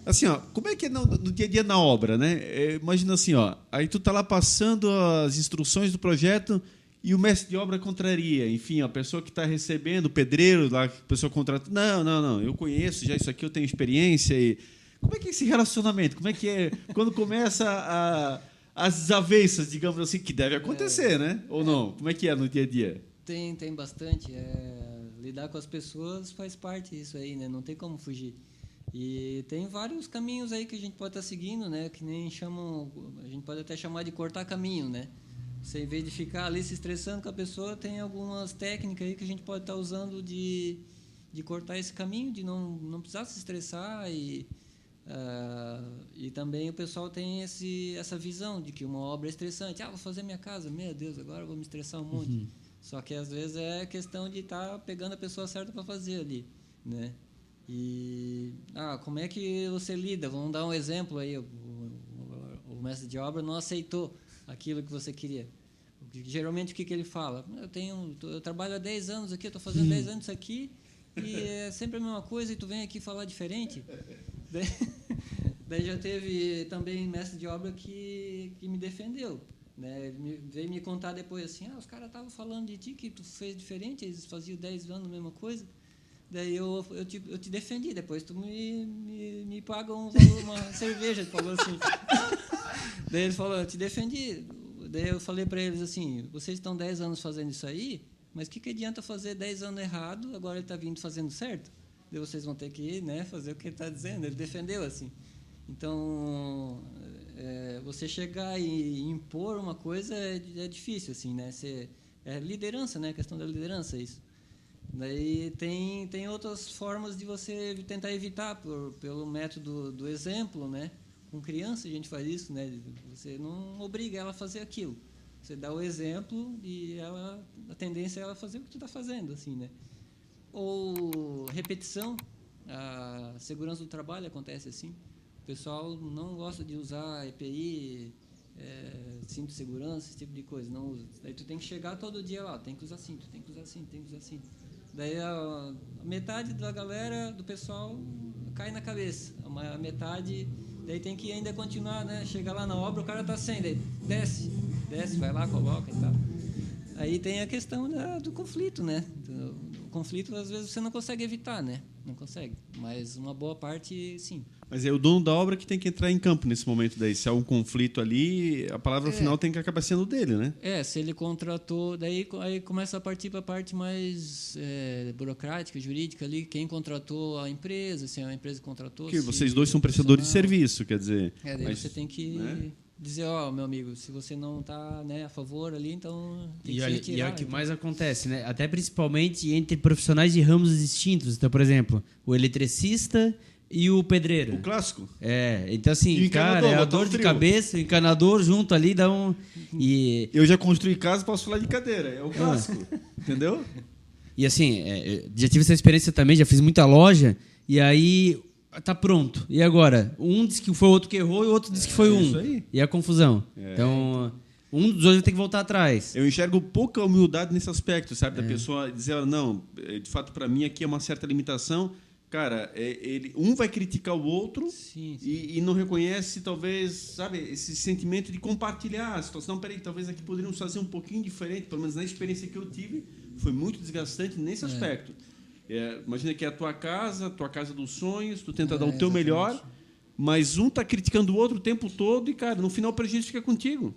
Assim, como é que é no dia a dia na obra, né? Imagina assim, aí tu tá lá passando as instruções do projeto e o mestre de obra contraria. Enfim, a pessoa que está recebendo, o pedreiro lá, que a pessoa contrata. Não, eu conheço já isso aqui, eu tenho experiência. Como é que é esse relacionamento? Como é que é quando começa as desavenças, digamos assim, que deve acontecer, né? Ou não? Como é que é no dia a dia? Tem bastante. Lidar com as pessoas faz parte disso aí, né? Não tem como fugir. E tem vários caminhos aí que a gente pode estar seguindo, né? Que nem a gente pode até chamar de cortar caminho, né? Você, em vez de ficar ali se estressando com a pessoa, tem algumas técnicas aí que a gente pode estar usando de cortar esse caminho, de não precisar se estressar. E também o pessoal tem essa visão de que uma obra é estressante. Vou fazer minha casa, meu Deus, agora eu vou me estressar um monte. Só que às vezes é questão de estar pegando a pessoa certa para fazer ali, né? E como é que você lida? Vamos dar um exemplo aí. O mestre de obra não aceitou aquilo que você queria. Geralmente o que ele fala? Eu trabalho há 10 anos aqui, estou fazendo 10 anos isso aqui e é sempre a mesma coisa e tu vem aqui falar diferente. Daí já teve também mestre de obra que me defendeu, né? Ele veio me contar depois assim, os caras estavam falando de ti que tu fez diferente, eles faziam 10 anos a mesma coisa. Daí eu te defendi, depois tu me paga uma cerveja, ele falou assim. Daí ele falou, eu te defendi. Daí eu falei para eles assim, vocês estão 10 anos fazendo isso aí, mas o que adianta fazer 10 anos errado, agora ele está vindo fazendo certo? Daí vocês vão ter que, né, fazer o que ele está dizendo. Ele defendeu assim. Então, você chegar e impor uma coisa é difícil, assim, né? É liderança, né? A questão da liderança, isso. Daí tem outras formas de você tentar evitar pelo método do exemplo, né? Com criança a gente faz isso, né? Você não obriga ela a fazer aquilo. Você dá o exemplo e a tendência é ela fazer o que tu está fazendo, assim, né? Ou repetição, a segurança do trabalho acontece assim. O pessoal não gosta de usar EPI, cinto de segurança, esse tipo de coisa, não usa. Daí tu tem que chegar todo dia lá, tem que usar cinto, tem que usar cinto, tem que usar cinto. Daí a metade da galera, do pessoal, cai na cabeça. A metade, daí tem que ainda continuar, né? Chega lá na obra, o cara está sem, daí desce, vai lá, coloca e tal. Aí tem a questão do conflito, né? O conflito, às vezes, você não consegue evitar, né? Não consegue, mas uma boa parte, sim. Mas é o dono da obra que tem que entrar em campo nesse momento daí. Se há um conflito ali, a palavra final tem que acabar sendo dele, né? Se ele contratou, daí aí começa a partir para a parte mais burocrática, jurídica ali, quem contratou a empresa, se é uma empresa que contratou. Porque vocês dois são prestadores de serviço, quer dizer. Daí você tem que dizer, meu amigo, se você não está, né, a favor ali, então tem que se retirar. E é o que mais acontece, né? Até principalmente entre profissionais de ramos distintos. Então, por exemplo, o eletricista e o pedreiro. O clássico. Então assim, cara, é a dor de cabeça, o encanador junto ali dá um... Eu já construí casa, posso falar de cadeira, é o clássico, entendeu? E assim, já tive essa experiência também, já fiz muita loja, e aí tá pronto. E agora? Um disse que foi o outro que errou e o outro disse que foi um. Isso aí. E a confusão. Então, um dos dois vai ter que voltar atrás. Eu enxergo pouca humildade nesse aspecto, sabe? Da pessoa dizer, não, de fato, para mim aqui é uma certa limitação. Cara, um vai criticar o outro e não reconhece, talvez, sabe, esse sentimento de compartilhar a situação. Não, peraí, talvez aqui poderíamos fazer um pouquinho diferente, pelo menos na experiência que eu tive, foi muito desgastante nesse aspecto. Imagina que é a tua casa dos sonhos, tu tenta dar o teu melhor, mas um está criticando o outro o tempo todo e, cara, no final o prejuízo fica contigo.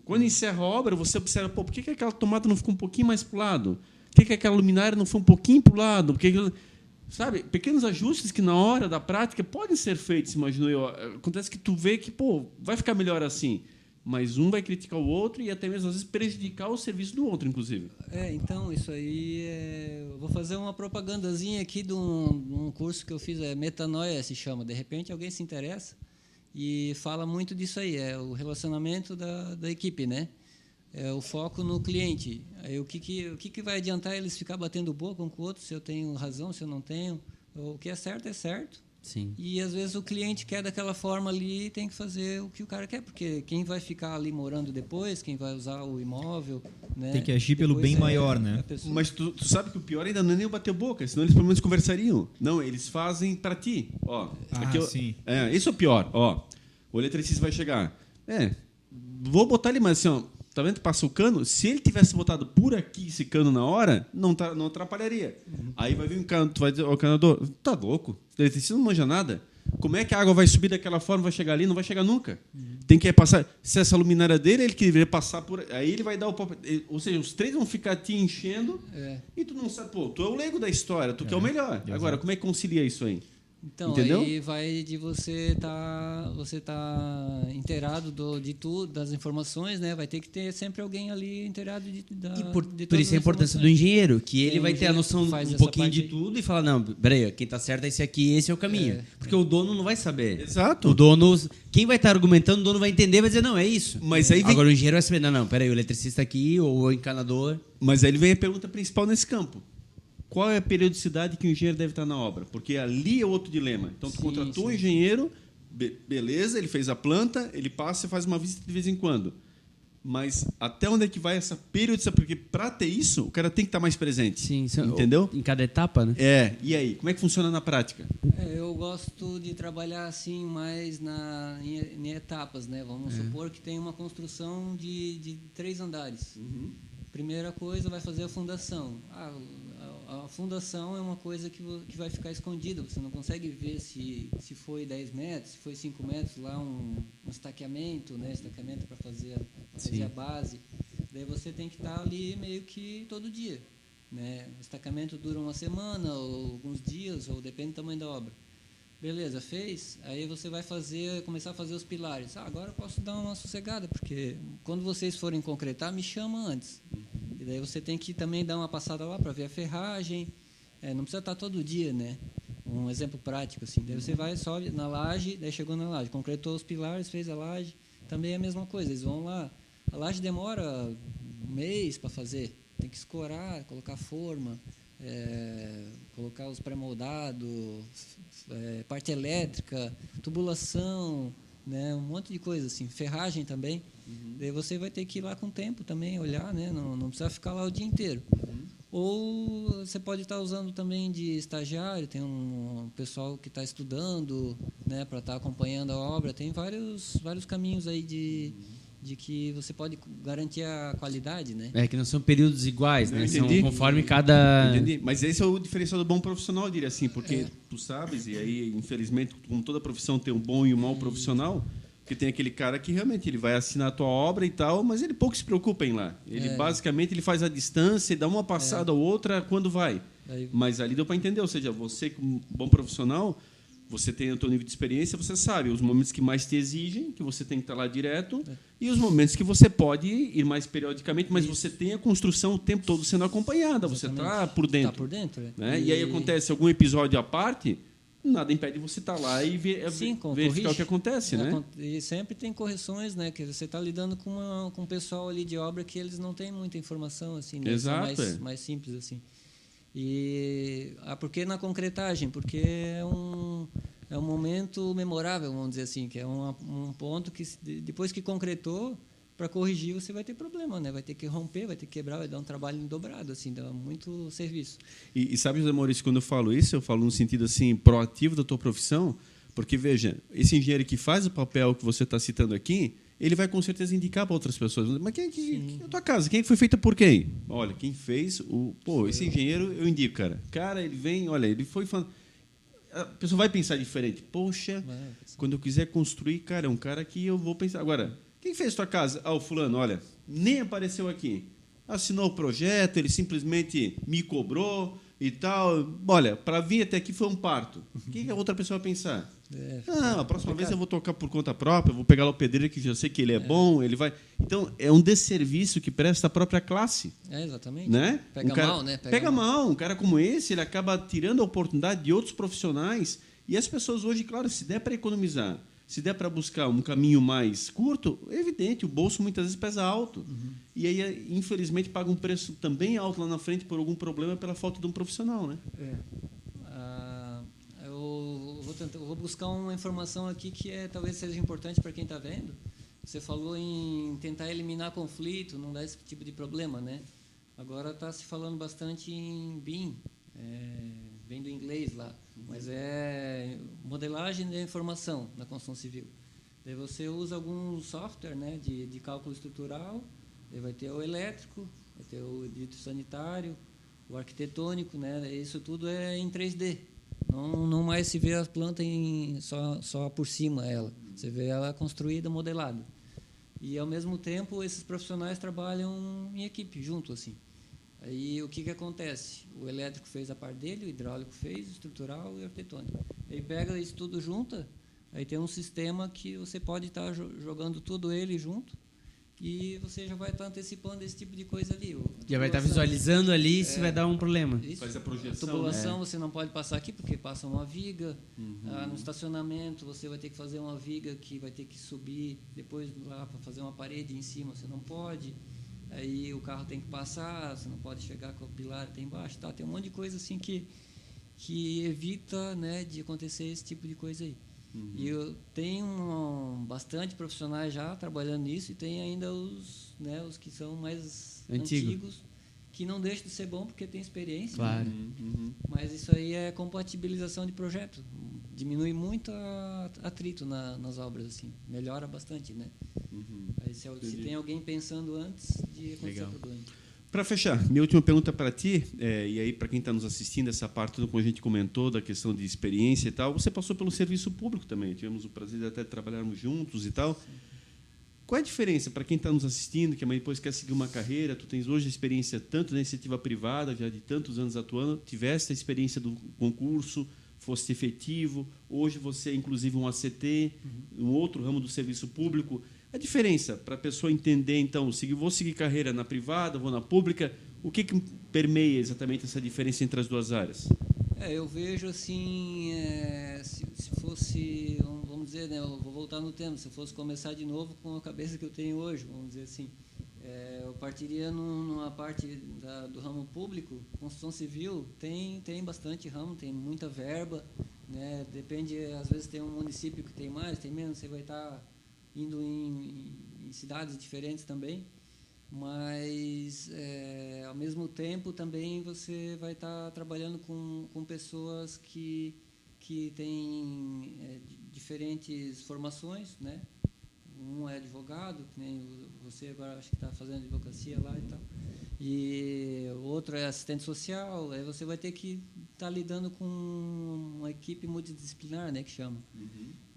Quando encerra a obra, você observa, por que aquela tomada não ficou um pouquinho mais para o lado? Por que aquela luminária não foi um pouquinho para o lado? Sabe, pequenos ajustes que na hora da prática podem ser feitos, imagino eu. Acontece que tu vê que, vai ficar melhor assim. Mas um vai criticar o outro e até mesmo, às vezes, prejudicar o serviço do outro, inclusive. Então, isso aí... eu vou fazer uma propagandazinha aqui de um curso que eu fiz, Metanoia se chama. De repente, alguém se interessa e fala muito disso aí. É o relacionamento da equipe, né? É o foco no cliente. Aí, o que vai adiantar eles ficar batendo boca um com o outro, se eu tenho razão, se eu não tenho? O que é certo. Sim. E, às vezes, o cliente quer daquela forma ali e tem que fazer o que o cara quer, porque quem vai ficar ali morando depois, quem vai usar o imóvel... né, tem que agir pelo bem maior, né? Mas tu sabe que o pior ainda não é nem o bater boca, senão eles pelo menos conversariam. Não, eles fazem para ti. Sim. Isso é o pior. O eletricista vai chegar. Vou botar ele mais assim, tá vendo? Passa o cano. Se ele tivesse botado por aqui esse cano na hora, não atrapalharia. Aí vai vir um cano, tu vai dizer, o canador, tá louco? O eletricista não manja nada. Como é que a água vai subir daquela forma, vai chegar ali? Não vai chegar nunca. Tem que passar. Se essa luminária dele, ele queria passar por. Aí ele vai dar o. Ou seja, os três vão ficar te enchendo e tu não sabe. Tu é o leigo da história, tu quer o melhor. Exato. Agora, como é que concilia isso aí? Então, entendeu? aí vai de você tá inteirado de tudo, das informações, né? Vai ter que ter sempre alguém ali inteirado de Por todas isso a as importância do informações. engenheiro, que ele Tem vai ter a engenheiro noção que faz um essa pouquinho parte de aí. tudo e falar, não, peraí, quem tá certo é esse aqui, esse é o caminho. Porque o dono não vai saber. Exato. O dono, quem vai estar argumentando, o dono vai entender, vai dizer, não, é isso. Mas aí vem- Agora o engenheiro vai saber, não, peraí, o eletricista aqui, ou o encanador. Mas aí vem a pergunta principal nesse campo. Qual é a periodicidade que o engenheiro deve estar na obra? Porque ali é outro dilema. Então, tu Sim, contratou um sim. engenheiro, beleza, ele fez a planta, ele passa e faz uma visita de vez em quando. Mas até onde é que vai essa periodicidade? Porque para ter isso, o cara tem que estar mais presente. Sim, entendeu? Em cada etapa, né? E aí? Como é que funciona na prática? Eu gosto de trabalhar assim mais em etapas, né? Vamos supor que tem uma construção de 3 andares. Primeira coisa, vai fazer a fundação. A fundação é uma coisa que vai ficar escondida. Você não consegue ver se foi 10 metros, se foi 5 metros, lá um estaqueamento, né? Estaqueamento para fazer a base. Daí você tem que estar ali meio que todo dia, né? O estaqueamento dura uma semana, ou alguns dias, ou depende do tamanho da obra. Beleza, fez? Aí você vai começar a fazer os pilares. Agora eu posso dar uma sossegada, porque quando vocês forem concretar, me chama antes. E daí você tem que também dar uma passada lá para ver a ferragem. Não precisa estar todo dia, né? Um exemplo prático, assim. Daí você vai, sobe na laje, daí chegou na laje, concretou os pilares, fez a laje. Também é a mesma coisa, eles vão lá. A laje demora um mês para fazer. Tem que escorar, colocar forma, colocar os pré-moldados, parte elétrica, tubulação, né, um monte de coisa assim, ferragem também. Daí você vai ter que ir lá com o tempo também, olhar, né, não precisa ficar lá o dia inteiro. Ou você pode estar usando também de estagiário, tem um pessoal que está estudando, né, para estar acompanhando a obra. Tem vários caminhos aí de que você pode garantir a qualidade, né? Que não são períodos iguais, né? São Entendi. conforme cada... Entendi. Mas esse é o diferencial do bom profissional, eu diria assim, porque tu sabes, e aí, infelizmente, como toda profissão tem um bom e um mau profissional, porque tem aquele cara que realmente ele vai assinar a tua obra e tal, mas ele pouco se preocupa em ir lá. Ele basicamente ele faz a distância e dá uma passada ou outra quando vai. Mas ali deu para entender, ou seja, você como bom profissional, você tem o teu nível de experiência, você sabe os momentos que mais te exigem, que você tem que estar lá direto, e os momentos que você pode ir mais periodicamente, mas você tem a construção o tempo todo sendo acompanhada, você está por dentro. Está por dentro, né? E aí acontece algum episódio à parte, nada impede você estar lá e verificar o que acontece, né? E sempre tem correções, né? Que você está lidando com um pessoal ali de obra que eles não têm muita informação, assim, né? Exato, mais simples, assim. E por que na concretagem? Porque é um momento memorável, vamos dizer assim, que é um ponto que depois que concretou, para corrigir você vai ter problema, né? Vai ter que romper, vai ter que quebrar, vai dar um trabalho dobrado, assim, dá muito serviço. E sabe, José Maurício, quando eu falo isso, eu falo no sentido assim proativo da tua profissão, porque veja, esse engenheiro que faz o papel que você está citando aqui, ele vai com certeza indicar para outras pessoas. Mas quem é a tua casa? Quem foi feita por quem? Olha, quem fez esse engenheiro eu indico, cara. Cara, ele vem, olha, ele foi falando. A pessoa vai pensar diferente. Poxa, quando eu quiser construir, cara, é um cara que eu vou pensar. Agora, quem fez tua casa? O fulano, olha, nem apareceu aqui. Assinou o projeto, ele simplesmente me cobrou e tal. Olha, para vir até aqui foi um parto. O que a outra pessoa vai pensar? A próxima vez eu vou tocar por conta própria, vou pegar lá o pedreiro que já sei que ele é bom, ele vai... Então, é um desserviço que presta a própria classe. Exatamente. Né? Pega mal, né? Pega mal. Um cara como esse, ele acaba tirando a oportunidade de outros profissionais. E as pessoas hoje, claro, se der para economizar, se der para buscar um caminho mais curto, é evidente, o bolso muitas vezes pesa alto. E aí, infelizmente, paga um preço também alto lá na frente por algum problema pela falta de um profissional, né? Eu vou buscar uma informação aqui que talvez seja importante para quem está vendo. Você falou em tentar eliminar conflito, não dar esse tipo de problema, né? Agora está se falando bastante em BIM, vem do inglês lá, mas é modelagem da informação na construção civil. Daí você usa algum software, né, de cálculo estrutural, daí vai ter o elétrico, vai ter o dito sanitário, o arquitetônico, né? Isso tudo é em 3D. Não mais se vê a planta só por cima ela. Você vê ela construída, modelada. E, ao mesmo tempo, esses profissionais trabalham em equipe, junto, assim. Aí, o que acontece? O elétrico fez a parte dele, o hidráulico fez, o estrutural e o arquitetônico. Aí pega isso tudo junto, aí tem um sistema que você pode estar jogando tudo ele junto e você já vai estar antecipando esse tipo de coisa ali. Já vai estar visualizando ali se vai dar um problema. Isso. Faz a projeção. A tubulação você não pode passar aqui porque passa uma viga. No estacionamento você vai ter que fazer uma viga que vai ter que subir depois lá para fazer uma parede em cima, você não pode. Aí o carro tem que passar, você não pode chegar com o pilar até embaixo. Tá? Tem um monte de coisa assim que evita, né, de acontecer esse tipo de coisa aí. E eu tenho bastante profissionais já trabalhando nisso e tem ainda os que são mais antigos, que não deixam de ser bom porque tem experiência. Claro. Mas isso aí é compatibilização de projeto. Diminui muito atrito nas obras, assim. Melhora bastante, né? Aí se tem alguém pensando antes de acontecer o problema. Para fechar, minha última pergunta para ti, e aí para quem está nos assistindo, essa parte toda, como a gente comentou, da questão de experiência e tal, você passou pelo serviço público também, tivemos o prazer de até trabalharmos juntos e tal. Sim. Qual é a diferença para quem está nos assistindo, que amanhã depois quer seguir uma carreira, tu tens hoje a experiência tanto na iniciativa privada, já de tantos anos atuando, tiveste a experiência do concurso, fosse efetivo, hoje você é inclusive um ACT, um outro ramo do serviço público. A diferença para a pessoa entender, então, vou seguir carreira na privada, vou na pública, o que permeia exatamente essa diferença entre as duas áreas? Eu vejo assim, se fosse, vamos dizer, né, eu vou voltar no tempo, se eu fosse começar de novo com a cabeça que eu tenho hoje, vamos dizer assim, eu partiria numa parte do ramo público. Construção civil tem bastante ramo, tem muita verba, né, depende, às vezes tem um município que tem mais, tem menos, você vai estar indo em cidades diferentes também, mas ao mesmo tempo também você vai estar trabalhando com pessoas que têm diferentes formações, né? Um é advogado, que nem você agora acho que está fazendo advocacia lá e tal, e o outro é assistente social. Aí você vai ter que estar lidando com uma equipe multidisciplinar, né, que chama.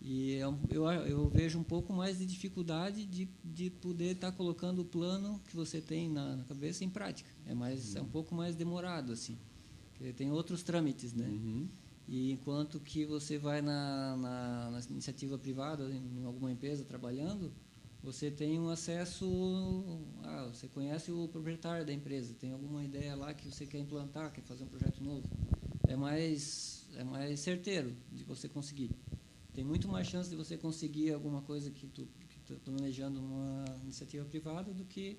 E eu vejo um pouco mais de dificuldade de poder estar colocando o plano que você tem na cabeça em prática. É um pouco mais demorado, assim. Tem outros trâmites, né? E enquanto que você vai na iniciativa privada, em alguma empresa trabalhando, você tem um acesso... você conhece o proprietário da empresa, tem alguma ideia lá que você quer implantar, quer fazer um projeto novo. É mais certeiro de você conseguir. Tem muito mais chance de você conseguir alguma coisa que tu está planejando numa iniciativa privada do que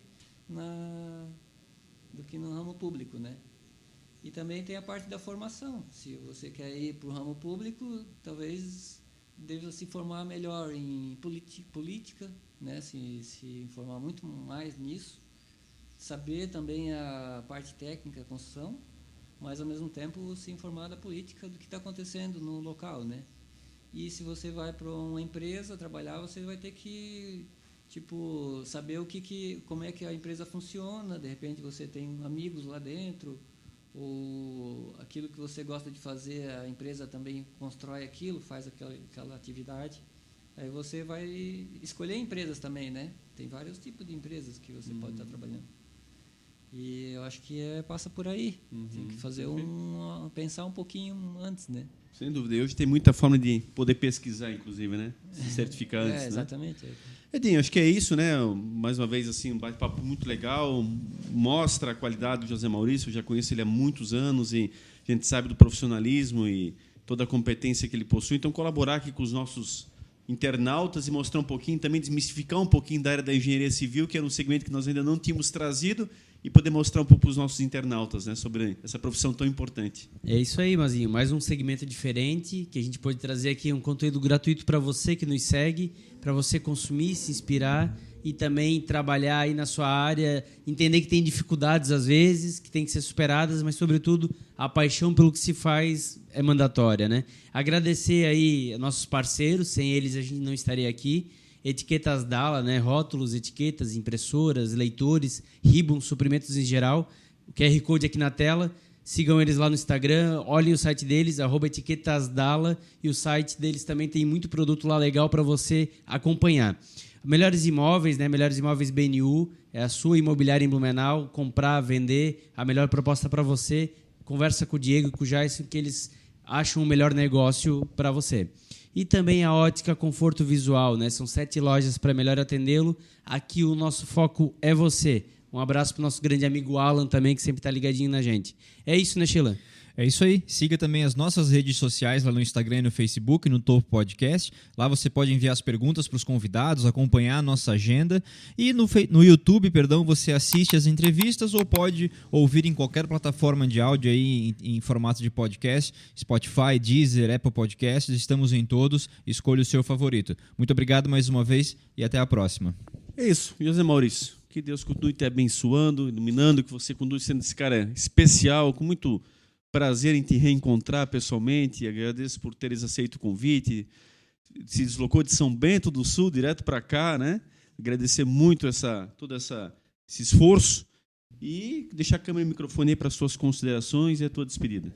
no ramo público, né? E também tem a parte da formação. Se você quer ir para o ramo público, talvez deva se formar melhor em política, né? Se informar muito mais nisso, saber também a parte técnica, a construção, mas ao mesmo tempo se informar da política, do que está acontecendo no local, né? E se você vai para uma empresa trabalhar, você vai ter que saber como é que a empresa funciona. De repente você tem amigos lá dentro, ou aquilo que você gosta de fazer, a empresa também constrói aquilo, faz aquela atividade. Aí você vai escolher empresas também, né? Tem vários tipos de empresas que você pode estar trabalhando. E eu acho que passa por aí. Tem que fazer pensar um pouquinho antes, né? Sem dúvida. E hoje tem muita forma de poder pesquisar, inclusive, né? Se certificar antes, exatamente. Né? Edinho, acho que é isso, né? Mais uma vez, assim, um bate-papo muito legal. Mostra a qualidade do José Maurício. Eu já conheço ele há muitos anos e a gente sabe do profissionalismo e toda a competência que ele possui. Então, colaborar aqui com os nossos internautas e mostrar um pouquinho, também desmistificar um pouquinho da área da engenharia civil, que era um segmento que nós ainda não tínhamos trazido, e poder mostrar um pouco para os nossos internautas, né, sobre essa profissão tão importante. É isso aí, Mazinho. Mais um segmento diferente, que a gente pode trazer aqui um conteúdo gratuito para você que nos segue, para você consumir, se inspirar e também trabalhar aí na sua área, entender que tem dificuldades às vezes, que tem que ser superadas, mas, sobretudo, a paixão pelo que se faz é mandatória, né? Agradecer aí a nossos parceiros, sem eles a gente não estaria aqui. Etiquetas Dala, né? Rótulos, etiquetas, impressoras, leitores, ribbons, suprimentos em geral. O QR Code aqui na tela. Sigam eles lá no Instagram, olhem o site deles, @etiquetasdala, e o site deles também tem muito produto lá legal para você acompanhar. Melhores Imóveis, né? Melhores Imóveis BNU, é a sua imobiliária em Blumenau, comprar, vender, a melhor proposta para você. Conversa com o Diego e com o Jason, que eles acham o melhor negócio para você. E também a Ótica Conforto Visual, né? São 7 lojas para melhor atendê-lo. Aqui o nosso foco é você. Um abraço para o nosso grande amigo Alan também, que sempre está ligadinho na gente. É isso, né, Sheila? É isso aí. Siga também as nossas redes sociais lá no Instagram e no Facebook, no Topo Podcast. Lá você pode enviar as perguntas para os convidados, acompanhar a nossa agenda. E no YouTube, você assiste as entrevistas ou pode ouvir em qualquer plataforma de áudio aí em formato de podcast. Spotify, Deezer, Apple Podcasts, estamos em todos. Escolha o seu favorito. Muito obrigado mais uma vez e até a próxima. É isso, José Maurício. Que Deus continue te abençoando, iluminando, que você continue sendo esse cara especial, com muito prazer em te reencontrar pessoalmente. Agradeço por teres aceito o convite. Se deslocou de São Bento do Sul direto para cá, né? Agradecer muito todo esse esforço e deixar a câmera e o microfone aí para as suas considerações e a tua despedida.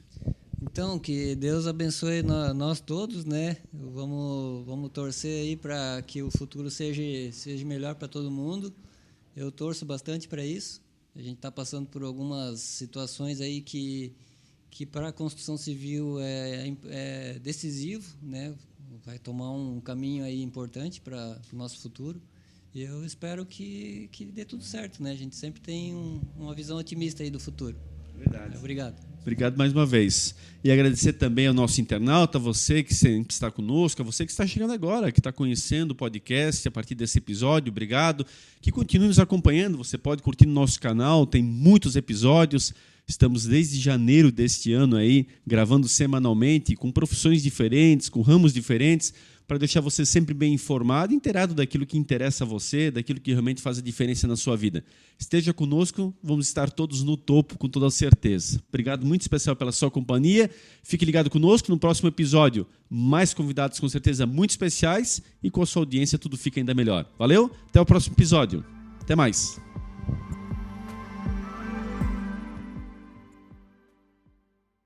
Então, que Deus abençoe nós todos, né? Vamos torcer aí para que o futuro seja melhor para todo mundo. Eu torço bastante para isso. A gente está passando por algumas situações aí que para a construção civil é decisivo, né? Vai tomar um caminho aí importante para o nosso futuro. E eu espero que dê tudo certo, né? A gente sempre tem uma visão otimista aí do futuro. Verdade. Obrigado. Obrigado mais uma vez. E agradecer também ao nosso internauta, você que sempre está conosco, a você que está chegando agora, que está conhecendo o podcast a partir desse episódio, obrigado. Que continue nos acompanhando, você pode curtir no nosso canal, tem muitos episódios. Estamos desde janeiro deste ano aí, gravando semanalmente, com profissões diferentes, com ramos diferentes, para deixar você sempre bem informado e inteirado daquilo que interessa a você, daquilo que realmente faz a diferença na sua vida. Esteja conosco, vamos estar todos no topo, com toda certeza. Obrigado muito especial pela sua companhia. Fique ligado conosco no próximo episódio. Mais convidados com certeza muito especiais e com a sua audiência tudo fica ainda melhor. Valeu? Até o próximo episódio. Até mais.